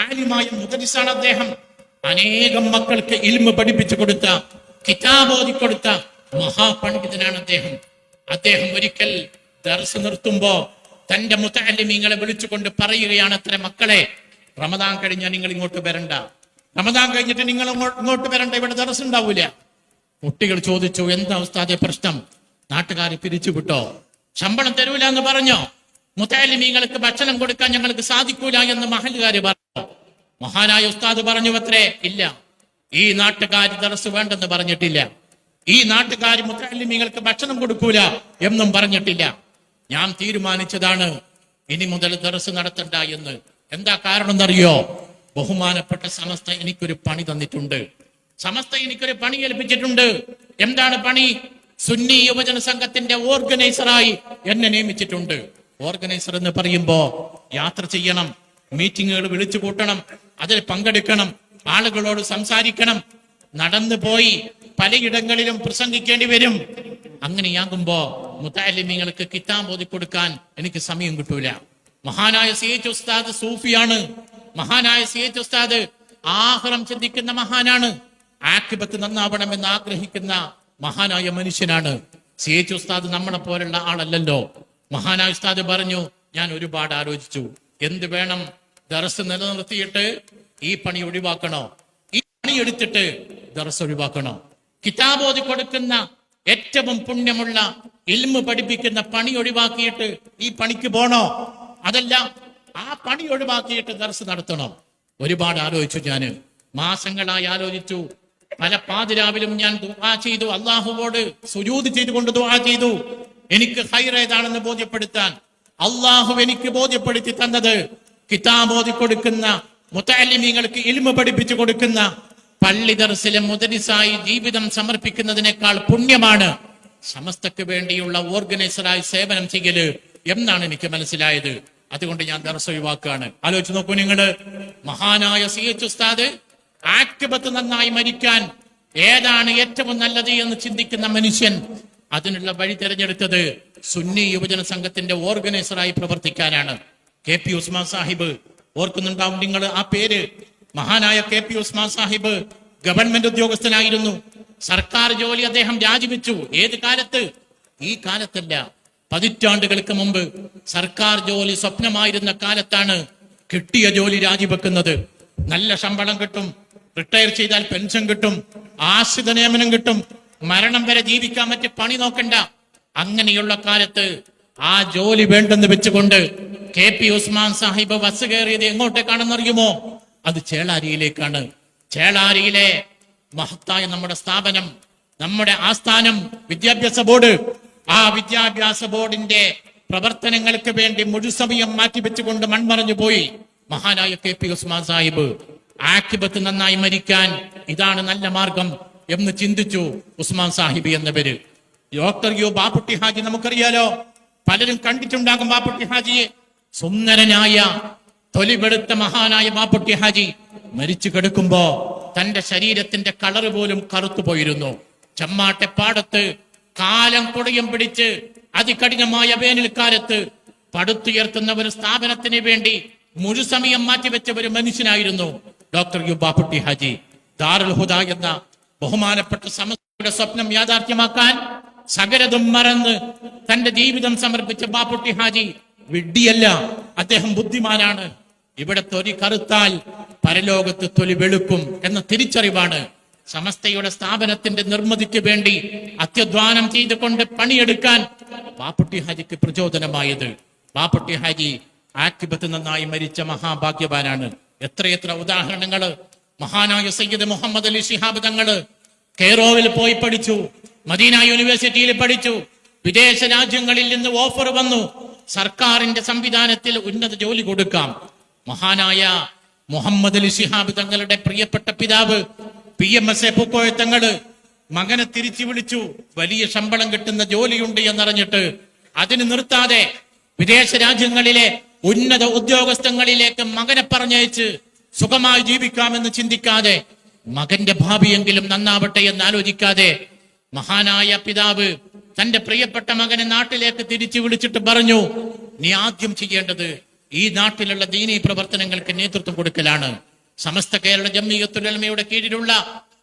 ആലിമായ മുദരിസാണ് അദ്ദേഹം, അനേകം മക്കൾക്ക് ഇൽമ പഠിപ്പിച്ചു കൊടുത്ത, കിതാബ് ഓതി കൊടുത്ത മഹാപണ്ഡിതനാണ് അദ്ദേഹം. അദ്ദേഹം ഒരിക്കൽ ദർസ് നിർത്തുമ്പോ തന്റെ മുതഅല്ലിമീങ്ങളെ വിളിച്ചുകൊണ്ട് പറയുകയാണ്, അത്ര മക്കളെ, റമദാൻ കഴിഞ്ഞാൽ നിങ്ങൾ ഇങ്ങോട്ട് വരണ്ട, റമദാൻ കഴിഞ്ഞിട്ട് നിങ്ങൾ ഇങ്ങോട്ട് വരണ്ട, ഇവിടെ ദർസ് ഉണ്ടാവൂല. കുട്ടികൾ ചോദിച്ചു, എന്താ ഉസ്താദെ പ്രശ്നം? നാട്ടുകാരെ പിരിച്ചുവിട്ടോ? ശമ്പളം തരൂല എന്ന് പറഞ്ഞോ? മുതഅല്ലിമീങ്ങൾക്ക് ഭക്ഷണം കൊടുക്കാൻ ഞങ്ങൾക്ക് സാധിക്കൂല എന്ന് മഹല്ലുകാര് പറഞ്ഞു. മഹാനായ ഉസ്താദ് പറഞ്ഞു അത്രേ, ഇല്ല, ഈ നാട്ടുകാർ ദർസ് വേണ്ടെന്ന് പറഞ്ഞിട്ടില്ല, ഈ നാട്ടുകാർ മുതഅല്ലിമീങ്ങൾക്ക് ഭക്ഷണം കൊടുക്കൂല എന്നും പറഞ്ഞിട്ടില്ല. ഞാൻ തീരുമാനിച്ചതാണ് ഇനി മുതൽ ദർസ് നടത്തണ്ട എന്ന്. എന്താ കാരണം എന്നറിയോ? ബഹുമാനപ്പെട്ട സമസ്ത എനിക്കൊരു പണി തന്നിട്ടുണ്ട്, സമസ്ത എനിക്കൊരു പണി ഏൽപ്പിച്ചിട്ടുണ്ട്. എന്താണ് പണി? സുന്നി യുവജന സംഘത്തിന്റെ ഓർഗനൈസറായി എന്നെ നിയമിച്ചിട്ടുണ്ട്. ഓർഗനൈസർ എന്ന് പറയുമ്പോ യാത്ര ചെയ്യണം, മീറ്റിങ്ങുകൾ വിളിച്ചു കൂട്ടണം, അതിൽ പങ്കെടുക്കണം, ആളുകളോട് സംസാരിക്കണം, നടന്നു പോയി പലയിടങ്ങളിലും പ്രസംഗിക്കേണ്ടി വരും. അങ്ങനെയാകുമ്പോ മുതഅല്ലിമീങ്ങൾക്ക് കിതാബ് ഓതി കൊടുക്കാൻ എനിക്ക് സമയം കിട്ടൂല. മഹാനായ CH ഉസ്താദ് സൂഫിയാണ്. മഹാനായ CH ഉസ്താദ് ആഖിറം ചിന്തിക്കുന്ന മഹാനാണ്. ആഖിബത്ത് നന്നാവണമെന്ന് ആഗ്രഹിക്കുന്ന മഹാനായ മനുഷ്യനാണ്. CH ഉസ്താദ് നമ്മളെ പോലുള്ള ആളല്ലല്ലോ. മഹാനായ ഉസ്താദ് പറഞ്ഞു, ഞാൻ ഒരുപാട് ആലോചിച്ചു, എന്ത് വേണം, ദർസ് നിലനിർത്തിയിട്ട് ഈ പണി ഒഴിവാക്കണോ, ഈ പണി എടുത്തിട്ട് ദർസ് ഒഴിവാക്കണോ? കിതാബ് ഓതി കൊടുക്കുന്ന ഏറ്റവും പുണ്യമുള്ള ഇൽമു പഠിപ്പിക്കുന്ന പണി ഒഴിവാക്കിയിട്ട് ഈ പണിക്ക് പോണോ? അതല്ല, ആ പണി ഒഴിവാക്കിയിട്ട് ദർസ് നടത്തണം. ഒരുപാട് ആലോചിച്ചു. ഞാന് മാസങ്ങളായി ആലോചിച്ചു. പല പാതിരാവിലും ഞാൻ ദുആ ചെയ്തു, അള്ളാഹുവോട് സുജൂദ് ചെയ്തുകൊണ്ട് ദുആ ചെയ്തു. എനിക്ക് ഖൈർ ഏതാണെന്ന് ബോധ്യപ്പെടുത്താൻ അള്ളാഹു എനിക്ക് ബോധ്യപ്പെടുത്തി തന്നത് കിതാബ് ഓതി കൊടുക്കുന്ന, മുതഅല്ലിമീങ്ങൾക്ക് ഇൽമു പഠിപ്പിച്ചു കൊടുക്കുന്ന പള്ളി ദർസിലെ മുദരിസായി ജീവിതം സമർപ്പിക്കുന്നതിനേക്കാൾ പുണ്യമാണ് സമസ്തക്ക് വേണ്ടിയുള്ള ഓർഗനൈസറായി സേവനം ചെയ്യല് എന്നാണ് എനിക്ക് മനസ്സിലായത്. അതുകൊണ്ട് ഞാൻ ദർസ് ഒഴിവാക്കുകയാണ്. ആലോചിച്ച് നോക്കൂ നിങ്ങള്, മഹാനായ CH ഉസ്താദ് ആക്തിബത്ത് നന്നായി മരിക്കാൻ ഏതാണ് ഏറ്റവും നല്ലത് എന്ന് ചിന്തിക്കുന്ന മനുഷ്യൻ അതിനുള്ള വഴി തിരഞ്ഞെടുത്തത് സുന്നി യുവജന സംഘത്തിന്റെ ഓർഗനൈസറായി പ്രവർത്തിക്കാനാണ്. KP ഉസ്മാൻ സാഹിബ്, ഓർക്കുന്നുണ്ടാവും നിങ്ങൾ ആ പേര്. മഹാനായ KP ഉസ്മാൻ സാഹിബ് ഗവൺമെന്റ് ഉദ്യോഗസ്ഥനായിരുന്നു. സർക്കാർ ജോലി അദ്ദേഹം രാജിവെച്ചു. ഏത് കാലത്ത്? ഈ കാലത്തല്ല, പതിറ്റാണ്ടുകൾക്ക് മുമ്പ് സർക്കാർ ജോലി സ്വപ്നമായിരുന്ന കാലത്താണ് കിട്ടിയ ജോലി രാജിവെക്കുന്നത്. നല്ല ശമ്പളം കിട്ടും, റിട്ടയർ ചെയ്താൽ പെൻഷൻ കിട്ടും, ആശ്രിത നിയമനം കിട്ടും, മരണം വരെ ജീവിക്കാൻ പറ്റിയ പണി നോക്കണ്ട. അങ്ങനെയുള്ള കാലത്ത് ആ ജോലി വേണ്ടെന്ന് വെച്ചുകൊണ്ട് KP ഉസ്മാൻ സാഹിബ് ബസ് കയറിയത് എങ്ങോട്ടേക്കാണെന്നറിയുമോ? അത് ചേളാരിയിലേക്കാണ്. ചേളാരിയിലെ മഹത്തായ നമ്മുടെ സ്ഥാപനം, നമ്മുടെ ആസ്ഥാനം വിദ്യാഭ്യാസ ബോർഡ്. ആ വിദ്യാഭ്യാസ ബോർഡിന്റെ പ്രവർത്തനങ്ങൾക്ക് വേണ്ടി മുഴുസമയം മാറ്റിവെച്ചുകൊണ്ട് മൺമറഞ്ഞു പോയി മഹാനായ KP ഉസ്മാൻ സാഹിബ്. ആഖിബത്ത് നന്നായി മരിക്കാൻ ഇതാണ് നല്ല മാർഗം എന്ന് ചിന്തിച്ചു ഉസ്മാൻ സാഹിബ് എന്നവര്. ഡോക്ടർ യു ബാപ്പുട്ടി ഹാജി നമുക്കറിയാലോ, പലരും കണ്ടിട്ടുണ്ടാകും ബാപ്പുട്ടി ഹാജിയെ. സുന്ദരനായ തൊലിവെടുത്ത മഹാനായ ബാപ്പുട്ടി ഹാജി മരിച്ചു കിടക്കുമ്പോ തന്റെ ശരീരത്തിന്റെ കളറ് പോലും കറുത്തുപോയിരുന്നു. ചമ്മാട്ടെപ്പാടത്ത് കാലം കൊടയം പിടിച്ച് അതികഠിനമായ വേനൽക്കാലത്ത് പടുത്തുയർത്തുന്ന ഒരു സ്ഥാപനത്തിന് വേണ്ടി മുഴുസമയം മാറ്റിവെച്ച ഒരു മനുഷ്യനായിരുന്നു ഡോക്ടർ യു ബാപ്പുട്ടി ഹാജി. ദാറുൽ ഹുദ എന്ന ബഹുമാനപ്പെട്ട സമസ്തയുടെ സ്വപ്നം യാഥാർത്ഥ്യമാക്കാൻ സകലതും മറന്ന് തന്റെ ജീവിതം സമർപ്പിച്ച ബാപ്പുട്ടി ഹാജി വിഡ്ഢിയല്ല, അദ്ദേഹം ബുദ്ധിമാനാണ്. ഇവിടെ തൊലി കറുത്താൽ പരലോകത്ത് തൊലി വെളുക്കും എന്ന തിരിച്ചറിവാണ് സമസ്തയുടെ സ്ഥാപനത്തിന്റെ നിർമ്മിതിക്ക് വേണ്ടി അത്യധ്വാനം ചെയ്തുകൊണ്ട് പണിയെടുക്കാൻ ബാപ്പുട്ടി ഹാജിക്ക് പ്രചോദനമായത്. ബാപ്പുട്ടി ഹാജി ആഖിബത്ത് നന്നായി മരിച്ച മഹാഭാഗ്യവാനാണ്. എത്രയെത്ര ഉദാഹരണങ്ങള്. മഹാനായ സയ്യിദ് മുഹമ്മദ് അലി ശിഹാബ് തങ്ങള് കെയ്റോവിൽ പോയി പഠിച്ചു, മദീന യൂണിവേഴ്സിറ്റിയിൽ പഠിച്ചു. വിദേശ രാജ്യങ്ങളിൽ നിന്ന് ഓഫർ വന്നു, സർക്കാരിന്റെ സംവിധാനത്തിൽ ഉന്നത ജോലി കൊടുക്കാം. മഹാനായ മുഹമ്മദ് അലി ശിഹാബ് തങ്ങളുടെ പ്രിയപ്പെട്ട പിതാവ് PMS പൂക്കോയ തങ്ങള് മകനെ തിരിച്ചു വിളിച്ചു. വലിയ ശമ്പളം കിട്ടുന്ന ജോലിയുണ്ട് എന്നറിഞ്ഞിട്ട് അതിന് നിർത്താതെ വിദേശ രാജ്യങ്ങളിലെ ഉന്നത ഉദ്യോഗസ്ഥങ്ങളിലേക്ക് മകനെ പറഞ്ഞയച്ച് സുഖമായി ജീവിക്കാമെന്ന് ചിന്തിക്കാതെ, മകന്റെ ഭാവിയെങ്കിലും നന്നാവട്ടെ എന്ന് ആലോചിക്കാതെ മഹാനായ പിതാവ് തന്റെ പ്രിയപ്പെട്ട മകനെ നാട്ടിലേക്ക് തിരിച്ചു വിളിച്ചിട്ട് പറഞ്ഞു, നീ ആദ്യം ചെയ്യേണ്ടത് ഈ നാട്ടിലുള്ള ദീനീ പ്രവർത്തനങ്ങൾക്ക് നേതൃത്വം കൊടുക്കലാണ്. സമസ്ത കേരള ജംഇയ്യത്തുൽ ഉലമയുടെ കീഴിലുള്ള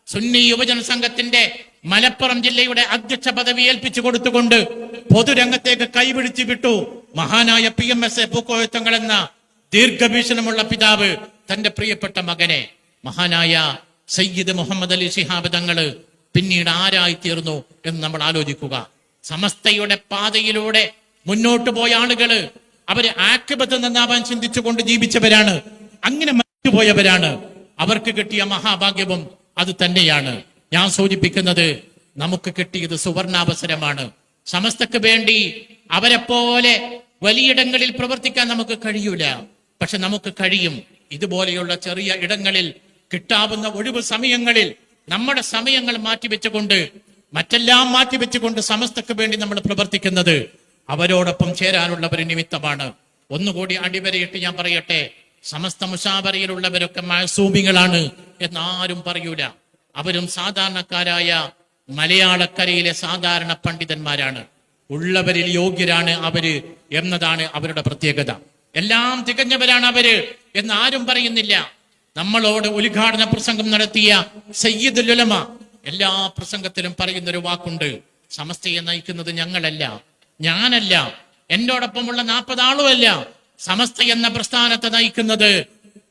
സുന്നി യുവജന സംഘത്തിന്റെ മലപ്പുറം ജില്ലയുടെ അധ്യക്ഷ പദവി ഏൽപ്പിച്ചു കൊടുത്തുകൊണ്ട് പൊതുരംഗത്തേക്ക് കൈപിടിച്ചു വിട്ടു. മഹാനായ PMS പൂക്കോയത്തങ്ങൾ എന്ന ദീർഘവീക്ഷണമുള്ള പിതാവ് തന്റെ പ്രിയപ്പെട്ട മകനെ മഹാനായ സയ്യിദ് മുഹമ്മദ് അലി ശിഹാബ് തങ്ങള് പിന്നീട് ആരായി തീർന്നു എന്ന് നമ്മൾ ആലോചിക്കുക. സമസ്തയുടെ പാതയിലൂടെ മുന്നോട്ട് പോയ ആളുകള് അവര് ആക്ബത്ത് നന്നാവാൻ ചിന്തിച്ചുകൊണ്ട് ജീവിച്ചവരാണ്, അങ്ങനെ മരിച്ചുപോയവരാണ്. അവർക്ക് കിട്ടിയ മഹാഭാഗ്യവും അത് തന്നെയാണ്. ഞാൻ സൂചിപ്പിക്കുന്നത്, നമുക്ക് കിട്ടിയത് സുവർണാവസരമാണ്. സമസ്തക്ക് വേണ്ടി അവരെ പോലെ വലിയിടങ്ങളിൽ പ്രവർത്തിക്കാൻ നമുക്ക് കഴിയൂല, പക്ഷെ നമുക്ക് കഴിയും. ഇതുപോലെയുള്ള ചെറിയ ഇടങ്ങളിൽ കിട്ടാവുന്ന ഒഴിവ് സമയങ്ങളിൽ നമ്മുടെ സമയങ്ങൾ മാറ്റിവെച്ചുകൊണ്ട്, മറ്റെല്ലാം മാറ്റിവെച്ചുകൊണ്ട് സമസ്തക്ക് വേണ്ടി നമ്മൾ പ്രവർത്തിക്കുന്നത് അവരോടൊപ്പം ചേരാനുള്ള ഒരു നിമിത്തമാണ്. ഒന്നുകൂടി അടിവരയിട്ട് ഞാൻ പറയട്ടെ, സമസ്ത മുശാവറയിലുള്ളവരൊക്കെ മഅസൂമികളാണ് എന്നാരും പറയൂല. അവരും സാധാരണക്കാരായ മലയാളക്കരയിലെ സാധാരണ പണ്ഡിതന്മാരാണ്. ഉള്ളവരിൽ യോഗ്യരാണ് അവര് എന്നതാണ് അവരുടെ പ്രത്യേകത. എല്ലാം തികഞ്ഞവരാണ് അവര് എന്ന് ആരും പറയുന്നില്ല. നമ്മളോട് ഉദ്ഘാടന പ്രസംഗം നടത്തിയ സയ്യിദുൽ ഉലമ എല്ലാ പ്രസംഗത്തിലും പറയുന്നൊരു വാക്കുണ്ട്, സമസ്തയെ നയിക്കുന്നത് ഞങ്ങളല്ല, ഞാനല്ല, എന്നോടൊപ്പമുള്ള 40 ആളുമല്ല. സമസ്ത എന്ന പ്രസ്ഥാനത്തെ നയിക്കുന്നത്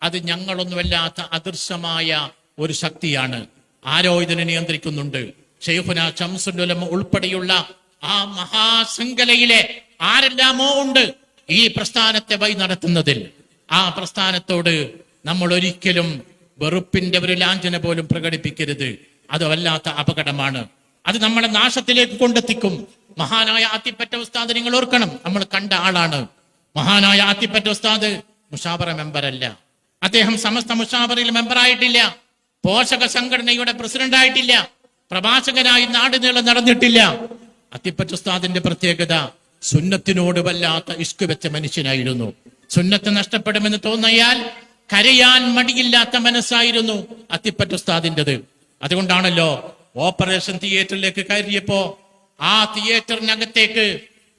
അത് ഞങ്ങളൊന്നുമല്ലാത്ത അദൃശ്യമായ ഒരു ശക്തിയാണ്. ആരോ ഇതിനെ നിയന്ത്രിക്കുന്നുണ്ട്. ശൈഖുനാ ശംസുൽ ഉലമ ഉൾപ്പെടെയുള്ള ആ മഹാശൃംഖലയിലെ ആരെല്ലാമോ ഉണ്ട് ഈ പ്രസ്ഥാനത്തെ വഴി നടത്തുന്നതിൽ. ആ പ്രസ്ഥാനത്തോട് നമ്മൾ ഒരിക്കലും വെറുപ്പിന്റെ ഒരു ലാഞ്ചന പോലും പ്രകടിപ്പിക്കരുത്. അത് വല്ലാത്ത അപകടമാണ്. അത് നമ്മളെ നാശത്തിലേക്ക് കൊണ്ടെത്തിക്കും. മഹാനായ ആത്തിപ്പറ്റ ഉസ്താദ് നിങ്ങൾ ഓർക്കണം, നമ്മൾ കണ്ട ആളാണ്. മഹാനായ ആത്തിപ്പറ്റ ഉസ്താദ് മുശാവറ മെമ്പറല്ല. അദ്ദേഹം സമസ്ത മുശാവറയിൽ മെമ്പറായിട്ടില്ല, പോഷക സംഘടനയുടെ പ്രസിഡന്റ് ആയിട്ടില്ല, പ്രഭാഷകനായി നാട് നീളം നടന്നിട്ടില്ല. അത്തിപ്പറ്റ ഉസ്താദിന്റെ പ്രത്യേകത സുന്നത്തിനോട് വല്ലാത്ത ഇഷ്ക് വെച്ച മനുഷ്യനായിരുന്നു. സുന്നത്ത് നഷ്ടപ്പെടുമെന്ന് തോന്നിയാൽ കരയാൻ മടിയില്ലാത്ത മനസ്സായിരുന്നു അത്തിപ്പറ്റ ഉസ്താദിൻ്റെത്. അതുകൊണ്ടാണല്ലോ ഓപ്പറേഷൻ തിയേറ്ററിലേക്ക് കയറിയപ്പോ ആ തിയേറ്ററിനകത്തേക്ക്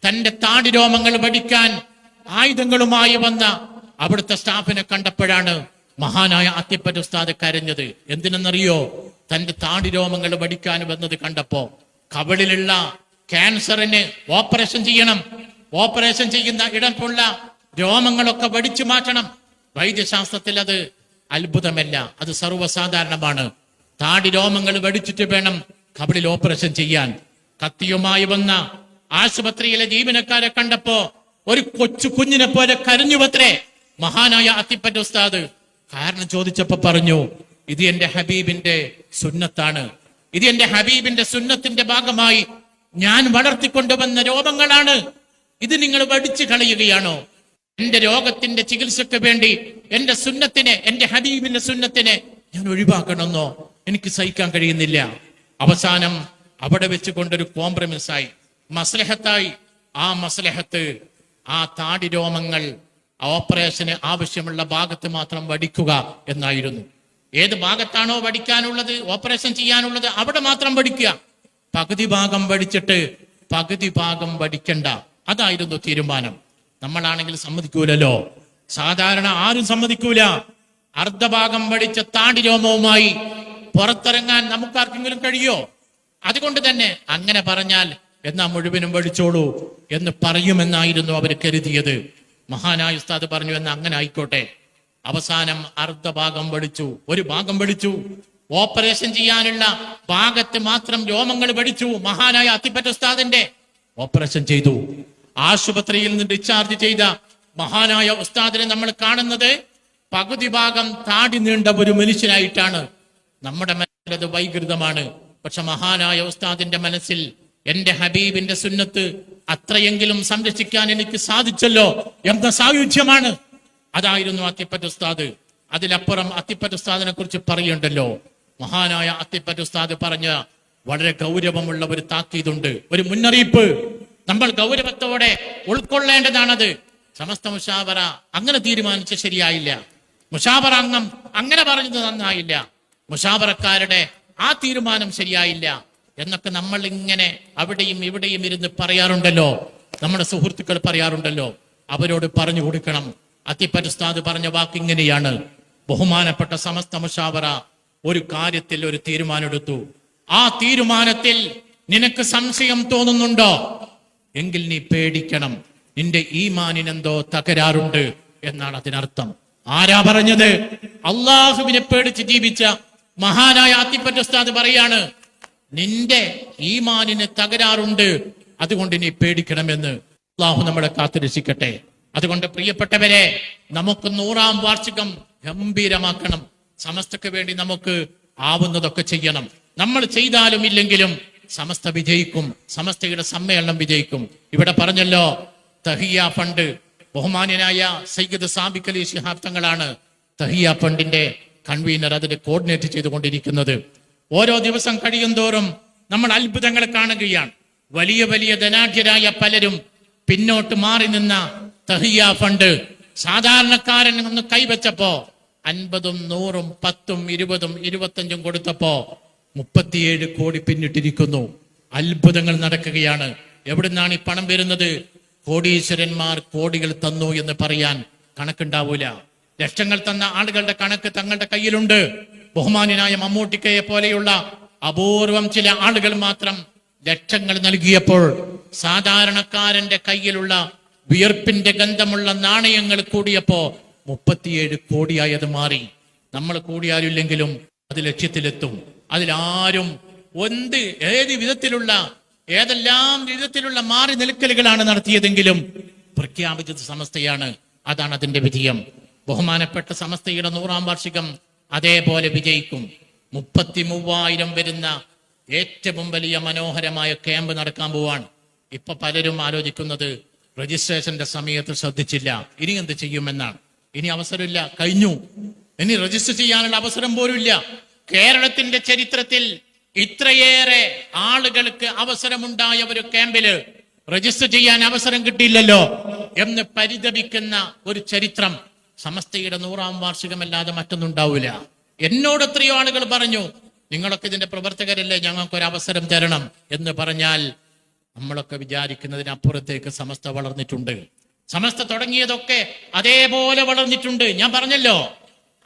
തന്റെ താടിരോമങ്ങൾ വടിക്കാൻ ആയുധങ്ങളുമായി വന്ന അവിടുത്തെ സ്റ്റാഫിനെ കണ്ടപ്പോഴാണ് മഹാനായ അത്തിപ്പറ്റ ഉസ്താദ് കരഞ്ഞത്. എന്തിനെന്നറിയോ? തന്റെ താടിരോമങ്ങൾ വടിക്കാൻ വന്നത് കണ്ടപ്പോ. കവിളിലുള്ള ക്യാൻസറിന് ഓപ്പറേഷൻ ചെയ്യണം, ഓപ്പറേഷൻ ചെയ്യുന്ന ഇടമുള്ള രോമങ്ങളൊക്കെ വടിച്ചു മാറ്റണം. വൈദ്യശാസ്ത്രത്തിൽ അത് അത്ഭുതമല്ല, അത് സർവ്വസാധാരണമാണ്. താടി രോമങ്ങൾ വടിച്ചിട്ട് വേണം കവിളിൽ ഓപ്പറേഷൻ ചെയ്യാൻ. കത്തിയുമായി വന്ന ആശുപത്രിയിലെ ജീവനക്കാരെ കണ്ടപ്പോ ഒരു കൊച്ചു കുഞ്ഞിനെ പോലെ കരഞ്ഞുവത്രേ മഹാനായ അത്തിപ്പറ്റ ഉസ്താദ്. കാരണം ചോദിച്ചപ്പോ പറഞ്ഞു, ഇത് എന്റെ ഹബീബിന്റെ സുന്നത്താണ്, ഇത് എന്റെ ഹബീബിന്റെ സുന്നത്തിന്റെ ഭാഗമായി ഞാൻ വളർത്തിക്കൊണ്ടുവന്ന രോഗങ്ങളാണ്, ഇത് നിങ്ങൾ വടിച്ചു കളയുകയാണോ? എന്റെ രോഗത്തിന്റെ ചികിത്സക്ക് വേണ്ടി എന്റെ സുന്നത്തിനെ, എന്റെ ഹബീബിന്റെ സുന്നത്തിനെ ഞാൻ ഒഴിവാക്കണമെന്നോ? എനിക്ക് സഹിക്കാൻ കഴിയുന്നില്ല. അവസാനം അവിടെ വെച്ചുകൊണ്ടൊരു കോംപ്രമൈസായി, മസ്ലഹത്തായി. ആ മസ്ലഹത്ത് ആ താടി രോമങ്ങൾ ഓപ്പറേഷന് ആവശ്യമുള്ള ഭാഗത്ത് മാത്രം വടിക്കുക എന്നായിരുന്നു. ഏത് ഭാഗത്താണോ വടിക്കാനുള്ളത്, ഓപ്പറേഷൻ ചെയ്യാനുള്ളത്, അവിടെ മാത്രം വടിക്കുക. പകുതി ഭാഗം വടിച്ചിട്ട് പകുതി ഭാഗം വടിക്കണ്ട, അതായിരുന്നു തീരുമാനം. നമ്മളാണെങ്കിൽ സമ്മതിക്കൂലല്ലോ, സാധാരണ ആരും സമ്മതിക്കൂല. അർദ്ധഭാഗം വടിച്ച താടി രോമവുമായി പുറത്തിറങ്ങാൻ നമുക്കാർക്കെങ്കിലും കഴിയോ? അതുകൊണ്ട് തന്നെ അങ്ങനെ പറഞ്ഞാൽ എന്നാ മുഴുവനും വടിച്ചോളൂ എന്ന് പറയുമെന്നായിരുന്നു അവർ കരുതിയത്. മഹാനായ ഉസ്താദ് പറഞ്ഞു, എന്നാ അങ്ങനെ ആയിക്കോട്ടെ. അവസാനം അർദ്ധഭാഗം വടിച്ചു, ഒരു ഭാഗം വടിച്ചു. ഓപ്പറേഷൻ ചെയ്യാനുള്ള ഭാഗത്ത് മാത്രം രോമങ്ങൾ വടിച്ചു. മഹാനായ അത്തിപ്പറ്റ ഉസ്താദിന്റെ ഓപ്പറേഷൻ ചെയ്തു. ആശുപത്രിയിൽ നിന്ന് ഡിസ്ചാർജ് ചെയ്ത മഹാനായ ഉസ്താദിനെ നമ്മൾ കാണുന്നത് പകുതി ഭാഗം താടി നീണ്ട ഒരു മനുഷ്യനായിട്ടാണ്. നമ്മുടെ മനസ്സിൽ അത് വൈകൃതമാണ്. പക്ഷെ മഹാനായ ഉസ്താദിന്റെ മനസ്സിൽ എന്റെ ഹബീബിന്റെ സുന്നത്ത് അത്രയെങ്കിലും സംരക്ഷിക്കാൻ എനിക്ക് സാധിച്ചല്ലോ എന്ന സായുജ്യമാണ്. അതായിരുന്നു അത്തിപ്പറ്റ ഉസ്താദ്. അതിലപ്പുറം അത്തിപ്പറ്റ ഉസ്താദിനെ കുറിച്ച് പറയുണ്ടല്ലോ. മഹാനായ അത്തിപ്പറ്റ ഉസ്താദ് പറഞ്ഞ വളരെ ഗൗരവമുള്ള ഒരു താക്കീതുണ്ട്, ഒരു മുന്നറിയിപ്പ്. നമ്മൾ ഗൗരവത്തോടെ ഉൾക്കൊള്ളേണ്ടതാണത്. സമസ്ത മുശാവറ അങ്ങനെ തീരുമാനിച്ച ശരിയായില്ല, മുശാവറ അംഗം അങ്ങനെ പറഞ്ഞത് നന്നായില്ല, മുശാവറക്കാരുടെ ആ തീരുമാനം ശരിയായില്ല. എന്നൊക്കെ നമ്മൾ ഇങ്ങനെ അവിടെയും ഇവിടെയും ഇരുന്ന് പറയാറുണ്ടല്ലോ, നമ്മുടെ സുഹൃത്തുക്കൾ പറയാറുണ്ടല്ലോ. അവരോട് പറഞ്ഞു കൊടുക്കണം. അത്തിപ്പറ്റ ഉസ്താദ് പറഞ്ഞ വാക്ക് ഇങ്ങനെയാണ്: ബഹുമാനപ്പെട്ട സമസ്ത മുശാവറ ഒരു കാര്യത്തിൽ ഒരു തീരുമാനമെടുത്തു. ആ തീരുമാനത്തിൽ നിനക്ക് സംശയം തോന്നുന്നുണ്ടോ എങ്കിൽ നീ പേടിക്കണം, നിന്റെ ഈമാനിനെന്തോ തകരാറുണ്ട് എന്നാണ് അതിനർത്ഥം. ആരാ പറഞ്ഞത്? അള്ളാഹുവിനെ പേടിച്ച് ജീവിച്ച മഹാനായ അത്തിപ്പറ്റ ഉസ്താദ് പറയാണ്, നിന്റെ ഈമാനിന് തകരാറുണ്ട്, അതുകൊണ്ട് നീ പേടിക്കണമെന്ന്. അള്ളാഹു നമ്മളെ കാത്തുരക്ഷിക്കട്ടെ. അതുകൊണ്ട് പ്രിയപ്പെട്ടവരെ, നമുക്ക് 100-ാം വാർഷികം ഗംഭീരമാക്കണം. സമസ്തക്ക് വേണ്ടി നമുക്ക് ആവുന്നതൊക്കെ ചെയ്യണം. നമ്മൾ ചെയ്താലും ഇല്ലെങ്കിലും സമസ്ത വിജയിക്കും, സമസ്തയുടെ സമ്മേളനം വിജയിക്കും. ഇവിടെ പറഞ്ഞല്ലോ, തഹിയ ഫണ്ട് ബഹുമാന്യനായ സയ്യിദ് സാബിഖ് അലി ശിഹാബ് തങ്ങളാണ് തഹിയ ഫണ്ടിന്റെ കൺവീനർ, അതിനെ കോർഡിനേറ്റ് ചെയ്തുകൊണ്ടിരിക്കുന്നത്. ഓരോ ദിവസം കഴിയും തോറും നമ്മൾ അത്ഭുതങ്ങൾ കാണുകയാണ്. വലിയ വലിയ ധനാഢ്യരായ പലരും പിന്നോട്ട് മാറി നിന്ന തഹിയ ഫണ്ട് സാധാരണക്കാരൻ ഒന്ന് കൈവച്ചപ്പോ 50-ഉം 100-ഉം 10-ഉം 20-ഉം 25-ഉം കൊടുത്തപ്പോ 37 കോടി പിന്നിട്ടിരിക്കുന്നു. അത്ഭുതങ്ങൾ നടക്കുകയാണ്. എവിടുന്നാണ് ഈ പണം വരുന്നത്? കോടീശ്വരന്മാർ കോടികൾ തന്നു എന്ന് പറയാൻ കണക്കുണ്ടാവൂല. ലക്ഷങ്ങൾ തന്ന ആളുകളുടെ കണക്ക് തങ്ങളുടെ കയ്യിലുണ്ട്. ബഹുമാന്യനായ മമ്മൂട്ടിക്കയെ പോലെയുള്ള അപൂർവം ചില ആളുകൾ മാത്രം ലക്ഷങ്ങൾ നൽകിയപ്പോൾ സാധാരണക്കാരന്റെ കയ്യിലുള്ള വിയർപ്പിന്റെ ഗന്ധമുള്ള നാണയങ്ങൾ കൂടിയപ്പോ 37 കോടിയായത് മാറി. നമ്മൾ കൂടിയാലില്ലെങ്കിലും അത് ലക്ഷ്യത്തിലെത്തും. അതിലാരും ഏതെല്ലാം വിധത്തിലുള്ള മാറി നിൽക്കലുകളാണ് നടത്തിയതെങ്കിലും പ്രഖ്യാപിച്ചത് സമസ്തയാണ്. അതാണ് അതിന്റെ വിജയം. ബഹുമാനപ്പെട്ട സമസ്തയുടെ 100-ാം വാർഷികം അതേപോലെ വിജയിക്കും. 33,000 വരുന്ന ഏറ്റവും വലിയ മനോഹരമായ ക്യാമ്പ് നടക്കാൻ പോവാണ്. ഇപ്പൊ പലരും ആലോചിക്കുന്നത് രജിസ്ട്രേഷന്റെ സമയത്ത് ശ്രദ്ധിച്ചില്ല, ഇനി എന്ത് ചെയ്യുമെന്നാണ്. ഇനി അവസരമില്ല, കഴിഞ്ഞു. ഇനി രജിസ്റ്റർ ചെയ്യാനുള്ള അവസരം പോലും ഇല്ല. കേരളത്തിന്റെ ചരിത്രത്തിൽ ഇത്രയേറെ ആളുകൾക്ക് അവസരമുണ്ടായ ഒരു ക്യാമ്പില് രജിസ്റ്റർ ചെയ്യാൻ അവസരം കിട്ടിയില്ലല്ലോ എന്ന് പരിതപിക്കുന്ന ഒരു ചരിത്രം സമസ്തയുടെ 100-ാം വാർഷികമല്ലാതെ മറ്റൊന്നുണ്ടാവില്ല. എന്നോട് എത്രയോ ആളുകൾ പറഞ്ഞു, നിങ്ങളൊക്കെ ഇതിന്റെ പ്രവർത്തകരല്ലേ, ഞങ്ങൾക്കൊരു അവസരം തരണം എന്ന് പറഞ്ഞാൽ നമ്മളൊക്കെ വിചാരിക്കുന്നതിനപ്പുറത്തേക്ക് സമസ്ത വളർന്നിട്ടുണ്ട്. സമസ്ത തുടങ്ങിയതൊക്കെ അതേപോലെ വളർന്നിട്ടുണ്ട്. ഞാൻ പറഞ്ഞല്ലോ,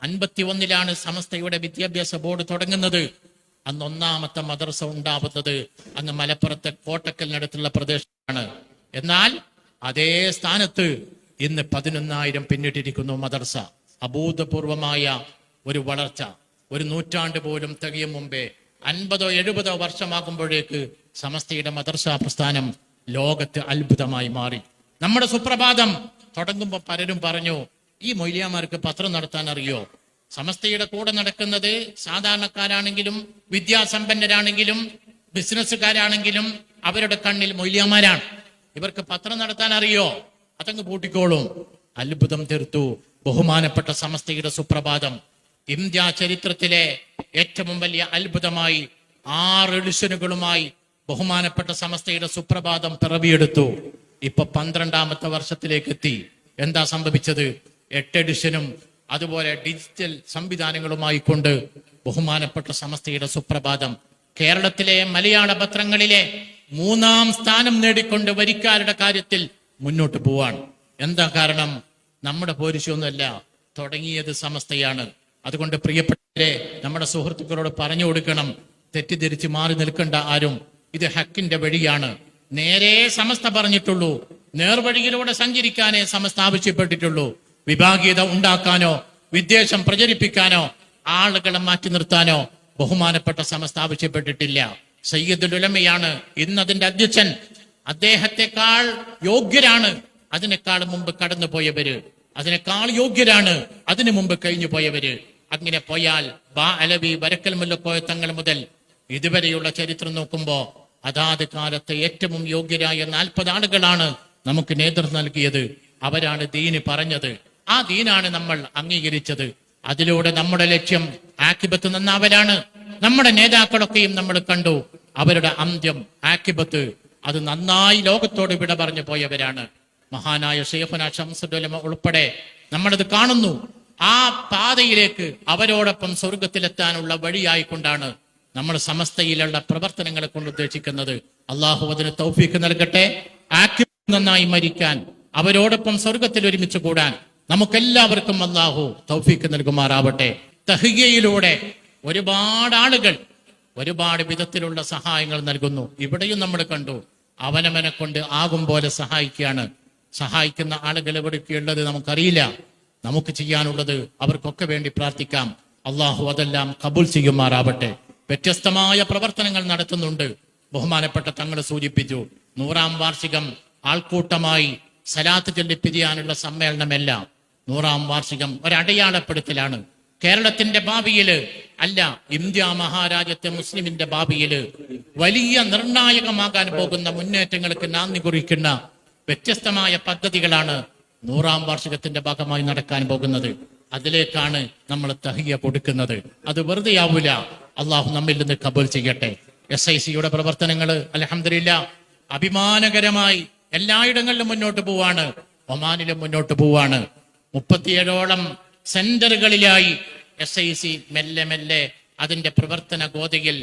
51-ലാണ് സമസ്തയുടെ വിദ്യാഭ്യാസ ബോർഡ് തുടങ്ങുന്നത്. അന്ന് 1-ാമത്തെ മദ്രസ ഉണ്ടാവുന്നത് അങ്ങ് മലപ്പുറത്തെ കോട്ടക്കലിനടുത്തുള്ള പ്രദേശമാണ്. എന്നാൽ അതേ സ്ഥാനത്ത് ഇന്ന് 11,000 പിന്നിട്ടിരിക്കുന്നു മദ്രസ. അഭൂതപൂർവമായ ഒരു വളർച്ച. ഒരു നൂറ്റാണ്ട് പോലും തികയും മുമ്പേ 50-ഓ 70-ഓ വർഷമാകുമ്പോഴേക്ക് സമസ്തയുടെ മദ്രസ പ്രസ്ഥാനം ലോകത്ത് അത്ഭുതമായി മാറി. നമ്മുടെ സുപ്രഭാതം തുടങ്ങുമ്പോൾ പലരും പറഞ്ഞു, ഈ മൊയ്ലിയാമാർക്ക് പത്രം നടത്താൻ അറിയോ? സമസ്തയുടെ കൂടെ നടക്കുന്നത് സാധാരണക്കാരാണെങ്കിലും വിദ്യാസമ്പന്നരാണെങ്കിലും ബിസിനസ്സുകാരാണെങ്കിലും അവരുടെ കണ്ണിൽ മൊയ്ലിയാമാരാണ്. ഇവർക്ക് പത്രം നടത്താൻ അറിയോ? അതങ്ങ് പൂട്ടിക്കോളും. അത്ഭുതം തീർത്തു ബഹുമാനപ്പെട്ട സമസ്തയുടെ സുപ്രഭാതം. ഇന്ത്യ ചരിത്രത്തിലെ ഏറ്റവും വലിയ അത്ഭുതമായി 6 എഡിഷനുകളുമായി ബഹുമാനപ്പെട്ട സമസ്തയുടെ സുപ്രഭാതം പിറവിയെടുത്തു. ഇപ്പൊ 12-ാമത്തെ വർഷത്തിലേക്ക് എത്തി. എന്താ സംഭവിച്ചത്? 8 എഡിഷനും അതുപോലെ ഡിജിറ്റൽ സംവിധാനങ്ങളുമായി കൊണ്ട് ബഹുമാനപ്പെട്ട സമസ്തയുടെ സുപ്രഭാതം കേരളത്തിലെ മലയാള പത്രങ്ങളിലെ 3-ാം സ്ഥാനം നേടിക്കൊണ്ട് വരിക്കാരുടെ കാര്യത്തിൽ മുന്നോട്ട് പോവാണ്. എന്താ കാരണം? നമ്മുടെ പോരിശൊന്നുമല്ല, തുടങ്ങിയത് സമസ്തയാണ്. അതുകൊണ്ട് പ്രിയപ്പെട്ടവരെ, നമ്മുടെ സുഹൃത്തുക്കളോട് പറഞ്ഞു കൊടുക്കണം, തെറ്റിദ്ധരിച്ച് മാറി നിൽക്കേണ്ട ആരും. ഇത് ഹക്കിന്റെ വഴിയാണ്. നേരെ സമസ്ത പറഞ്ഞിട്ടുള്ളൂ. നേർവഴിയിലൂടെ സഞ്ചരിക്കാനേ സമസ്ത ആവശ്യപ്പെട്ടിട്ടുള്ളൂ. വിഭാഗീയത ഉണ്ടാക്കാനോ വിദ്വേഷം പ്രചരിപ്പിക്കാനോ ആളുകളെ മാറ്റി നിർത്താനോ ബഹുമാനപ്പെട്ട സമസ്ത ആവശ്യപ്പെട്ടിട്ടില്ല. സയ്യിദുൽ ഉലമയാണ് ഇന്നതിന്റെ അധ്യക്ഷൻ. അദ്ദേഹത്തെക്കാൾ യോഗ്യരാണ് അതിനേക്കാൾ മുമ്പ് കടന്നു പോയവര്, അതിനേക്കാൾ യോഗ്യരാണ് അതിനു മുമ്പ് കഴിഞ്ഞു പോയവര്. അങ്ങനെ പോയാൽ അലവി വരക്കൽ മുല്ലക്കോയ തങ്ങൾ മുതൽ ഇതുവരെയുള്ള ചരിത്രം നോക്കുമ്പോ അതാത് കാലത്തെ ഏറ്റവും യോഗ്യരായ 40 ആളുകളാണ് നമുക്ക് നേതൃത്വം നൽകിയത്. അവരാണ് ദീന് പറഞ്ഞത്. ആ ദീനാണ് നമ്മൾ അംഗീകരിച്ചത്. അതിലൂടെ നമ്മുടെ ലക്ഷ്യം ആക്കിബത്ത് നന്നാവലാണ്. നമ്മുടെ നേതാക്കളൊക്കെയും നമ്മൾ കണ്ടു. അവരുടെ അന്ത്യം ആക്കിബത്ത്, അത് നന്നായി ലോകത്തോട് വിട പറഞ്ഞു പോയവരാണ്. മഹാനായ ശൈഖുനാ ശംസുൽ ഉലമ ഉൾപ്പെടെ നമ്മളത് കാണുന്നു. ആ പാതയിലേക്ക് അവരോടൊപ്പം സ്വർഗത്തിലെത്താനുള്ള വഴിയായിക്കൊണ്ടാണ് നമ്മൾ സമസ്തയിലുള്ള പ്രവർത്തനങ്ങളെ കൊണ്ട് ഉദ്ദേശിക്കുന്നത്. അള്ളാഹു അതിന് തൗഫീക്ക് നൽകട്ടെ. ആഖിറത്ത് നന്നായി മരിക്കാൻ, അവരോടൊപ്പം സ്വർഗത്തിൽ ഒരുമിച്ച് കൂടാൻ നമുക്കെല്ലാവർക്കും അള്ളാഹു തൗഫീക്ക് നൽകുമാറാവട്ടെ. തഹ്ഗയിലൂടെ ഒരുപാട് ആളുകൾ ഒരുപാട് വിധത്തിലുള്ള സഹായങ്ങൾ നൽകുന്നു. ഇവിടെയും നമ്മൾ കണ്ടു, അവനവനെ കൊണ്ട് ആകും പോലെ സഹായിക്കുകയാണ്. സഹായിക്കുന്ന ആളുകൾ എവിടെയൊക്കെയുള്ളത് നമുക്കറിയില്ല. നമുക്ക് ചെയ്യാനുള്ളത് അവർക്കൊക്കെ വേണ്ടി പ്രാർത്ഥിക്കാം. അള്ളാഹു അതെല്ലാം കബൂൽ ചെയ്യുമാറാവട്ടെ. വ്യത്യസ്തമായ പ്രവർത്തനങ്ങൾ നടത്തുന്നുണ്ട്. ബഹുമാനപ്പെട്ട തങ്ങൾ സൂചിപ്പിച്ചു, 100-ാം വാർഷികം ആൾക്കൂട്ടമായി സലാത്ത് ചൊല്ലി പിരിയാനുള്ള സമ്മേളനമല്ല. 100-ാം വാർഷികം ഒരടയാളപ്പെടുത്തലാണ്. കേരളത്തിന്റെ ഭാവിയില് അല്ല, ഇന്ത്യ മഹാരാജ്യത്തെ മുസ്ലിമിന്റെ ഭാവിയില് വലിയ നിർണായകമാകാൻ പോകുന്ന മുന്നേറ്റങ്ങൾക്ക് നാന്ദി കുറിക്കുന്ന വ്യത്യസ്തമായ പദ്ധതികളാണ് 100-ാം വാർഷികത്തിന്റെ ഭാഗമായി നടക്കാൻ പോകുന്നത്. അതിലേക്കാണ് നമ്മൾ തഹിയ കൊടുക്കുന്നത്. അത് വെറുതെയാവൂല. അള്ളാഹു നമ്മിൽ നിന്ന് കബൂൽ ചെയ്യട്ടെ. SIC-യുടെ പ്രവർത്തനങ്ങൾ അൽഹംദുലില്ലാ അഭിമാനകരമായി എല്ലായിടങ്ങളിലും മുന്നോട്ട് പോവാണ്. ഒമാനിലും മുന്നോട്ട് പോവാണ്. 37ഓളം സെന്ററുകളിലായി SIC മെല്ലെ മെല്ലെ അതിന്റെ പ്രവർത്തന ഗോതയിൽ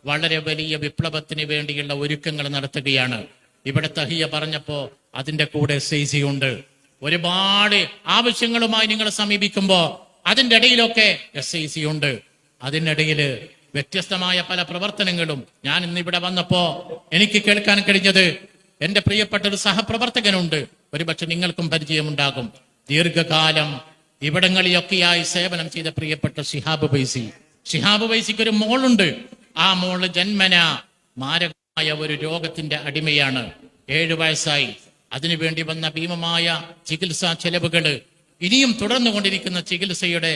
വളരെ വലിയ വിപ്ലവത്തിന് വേണ്ടിയുള്ള ഒരുക്കങ്ങൾ നടത്തുകയാണ്. ഇവിടെ തഹിയ പറഞ്ഞപ്പോ അതിന്റെ കൂടെ SIC ഉണ്ട്. ഒരുപാട് ആവശ്യങ്ങളുമായി നിങ്ങൾ സമീപിക്കുമ്പോ അതിന്റെ ഇടയിലൊക്കെ SIC ഉണ്ട്. അതിനിടയില് വ്യത്യസ്തമായ പല പ്രവർത്തനങ്ങളും. ഞാൻ ഇന്നിവിടെ വന്നപ്പോ എനിക്ക് കേൾക്കാൻ കഴിഞ്ഞത്, എന്റെ പ്രിയപ്പെട്ട ഒരു സഹപ്രവർത്തകനുണ്ട്, ഒരുപക്ഷെ നിങ്ങൾക്കും പരിചയമുണ്ടാകും. ദീർഘകാലം ഇവിടങ്ങളിലൊക്കെയായി സേവനം ചെയ്ത പ്രിയപ്പെട്ട ശിഹാബ് വൈസി. ശിഹാബ് വൈസിക്ക് ഒരു മോളുണ്ട്. ആ മോള് ജന്മന മാരകമായ ഒരു രോഗത്തിന്റെ അടിമയാണ്. 7 വയസ്സായി. അതിനുവേണ്ടി വന്ന ഭീമമായ ചികിത്സാ ചെലവുകള്, ഇനിയും തുടർന്നുകൊണ്ടിരിക്കുന്ന ചികിത്സയുടെ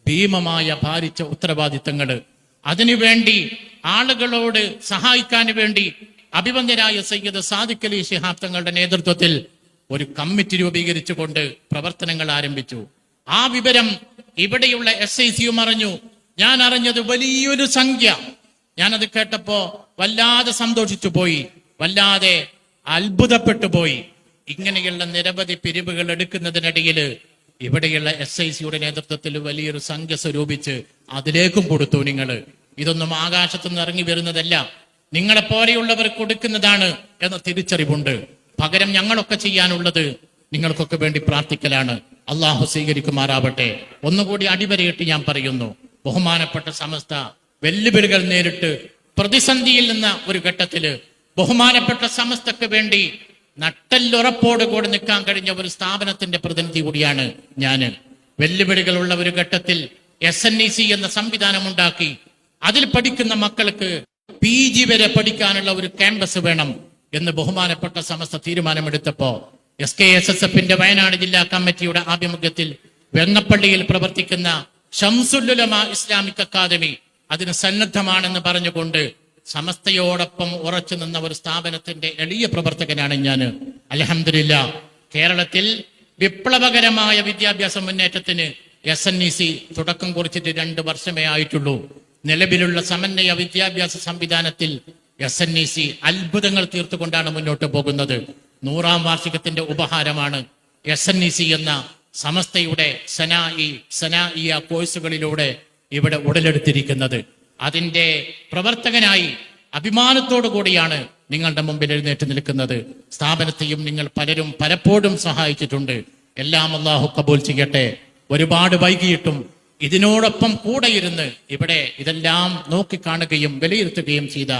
ഭീമമായ ഭാരിച്ച ഉത്തരവാദിത്തങ്ങള്, അതിനുവേണ്ടി ആളുകളോട് സഹായിക്കാൻ വേണ്ടി അഭിവന്ദ്യരായ സയ്യിദ് സാദിഖ് അലി ശിഹാബ് തങ്ങളുടെ നേതൃത്വത്തിൽ ഒരു കമ്മിറ്റി രൂപീകരിച്ചുകൊണ്ട് പ്രവർത്തനങ്ങൾ ആരംഭിച്ചു. ആ വിവരം ഇവിടെയുള്ള SIC-യും അറിഞ്ഞു. ഞാൻ അറിഞ്ഞത് വലിയൊരു സംഖ്യ. ഞാനത് കേട്ടപ്പോ വല്ലാതെ സന്തോഷിച്ചു പോയി, വല്ലാതെ അത്ഭുതപ്പെട്ടു പോയി. ഇങ്ങനെയുള്ള നിരവധി പിരിവുകൾ എടുക്കുന്നതിനിടയിൽ ഇവിടെയുള്ള SIC-യുടെ നേതൃത്വത്തിൽ വലിയൊരു സംഖ്യ സ്വരൂപിച്ച് അതിലേക്കും കൊടുത്തു. ഇതൊന്നും ആകാശത്തുനിന്ന് ഇറങ്ങി വരുന്നതല്ല, നിങ്ങളെപ്പോലെയുള്ളവർ കൊടുക്കുന്നതാണ് എന്ന തിരിച്ചറിവുണ്ട്. പകരം ഞങ്ങളൊക്കെ ചെയ്യാനുള്ളത് നിങ്ങൾക്കൊക്കെ വേണ്ടി പ്രാർത്ഥിക്കലാണ്. അള്ളാഹു സ്വീകരിക്കുമാറാവട്ടെ. ഒന്നുകൂടി അടിവരയിട്ട് ഞാൻ പറയുന്നു, ബഹുമാനപ്പെട്ട സമസ്ത വെല്ലുവിളികൾ നേരിട്ട് പ്രതിസന്ധിയിൽ നിന്ന ഒരു ഘട്ടത്തില് ബഹുമാനപ്പെട്ട സമസ്തക്ക് വേണ്ടി നട്ടല്ലുറപ്പോടുകൂടി നിൽക്കാൻ കഴിഞ്ഞ ഒരു സ്ഥാപനത്തിന്റെ പ്രതിനിധി കൂടിയാണ് ഞാന്. വെല്ലുവിളികളുള്ള ഒരു ഘട്ടത്തിൽ SNEC എന്ന സംവിധാനം ഉണ്ടാക്കി. അതിൽ പഠിക്കുന്ന മക്കൾക്ക് PG വരെ പഠിക്കാനുള്ള ഒരു ക്യാമ്പസ് വേണം എന്ന് ബഹുമാനപ്പെട്ട സമസ്ത തീരുമാനമെടുത്തപ്പോ SKSSF-ന്റെ വയനാട് ജില്ലാ കമ്മിറ്റിയുടെ ആഭിമുഖ്യത്തിൽ വെങ്ങപ്പള്ളിയിൽ പ്രവർത്തിക്കുന്ന ഷംസുലുലമ ഇസ്ലാമിക് അക്കാദമി അതിന് സന്നദ്ധമാണെന്ന് പറഞ്ഞുകൊണ്ട് സമസ്തയോടൊപ്പം ഉറച്ചു നിന്ന ഒരു സ്ഥാപനത്തിന്റെ എളിയ പ്രവർത്തകനാണ് ഞാൻ. അൽഹംദുലില്ലാ, കേരളത്തിൽ വിപ്ലവകരമായ വിദ്യാഭ്യാസ മുന്നേറ്റത്തിന് SNEC തുടക്കം കുറിച്ചിട്ട് 2 വർഷമേ ആയിട്ടുള്ളൂ. നിലവിലുള്ള സമന്വയ വിദ്യാഭ്യാസ സംവിധാനത്തിൽ SNEC അത്ഭുതങ്ങൾ തീർത്തുകൊണ്ടാണ് മുന്നോട്ട് പോകുന്നത്. 100-ാം വാർഷികത്തിന്റെ ഉപഹാരമാണ് SNEC എന്ന സമസ്തയുടെ സനാഇയ കോഴ്സുകളിലൂടെ ഇവിടെ ഉടലെടുത്തിരിക്കുന്നത്. അതിന്റെ പ്രവർത്തകനായി അഭിമാനത്തോടു കൂടിയാണ് നിങ്ങളുടെ മുമ്പിൽ എഴുന്നേറ്റ് നിൽക്കുന്നത്. സ്ഥാപനത്തെയും നിങ്ങൾ പലരും പലപ്പോഴും സഹായിച്ചിട്ടുണ്ട്. എല്ലാം അല്ലാഹു കബൂൽ ചെയ്യട്ടെ. ഒരുപാട് വൈകിയിട്ടും ഇതിനോടൊപ്പം കൂടെ ഇരുന്ന് ഇവിടെ ഇതെല്ലാം നോക്കിക്കാണുകയും വിലയിരുത്തുകയും ചെയ്ത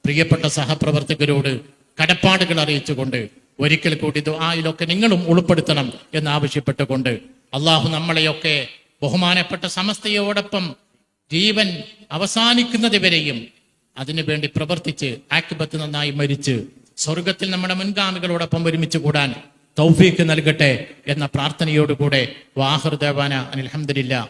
പ്രിയപ്പെട്ട സഹപ്രവർത്തകരോട് കടപ്പാടുകൾ അറിയിച്ചുകൊണ്ട് ഒരിക്കൽ കൂടി ദുആയിലൊക്കെ നിങ്ങളും ഉൾപ്പെടുത്തണം എന്നാവശ്യപ്പെട്ടുകൊണ്ട് അള്ളാഹു നമ്മളെയൊക്കെ ബഹുമാനപ്പെട്ട സമസ്തയോടൊപ്പം ജീവൻ അവസാനിക്കുന്നത് വരെയും അതിനുവേണ്ടി പ്രവർത്തിച്ച് ആക്കിബത്ത് നന്നായി മരിച്ച് സ്വർഗത്തിൽ നമ്മുടെ മുൻഗാമികളോടൊപ്പം ഒരുമിച്ച് കൂടാൻ തൗഫീക്ക് നൽകട്ടെ എന്ന പ്രാർത്ഥനയോടുകൂടെ വാഹിർ ദഅവാന അൽഹംദുലില്ലാഹ്.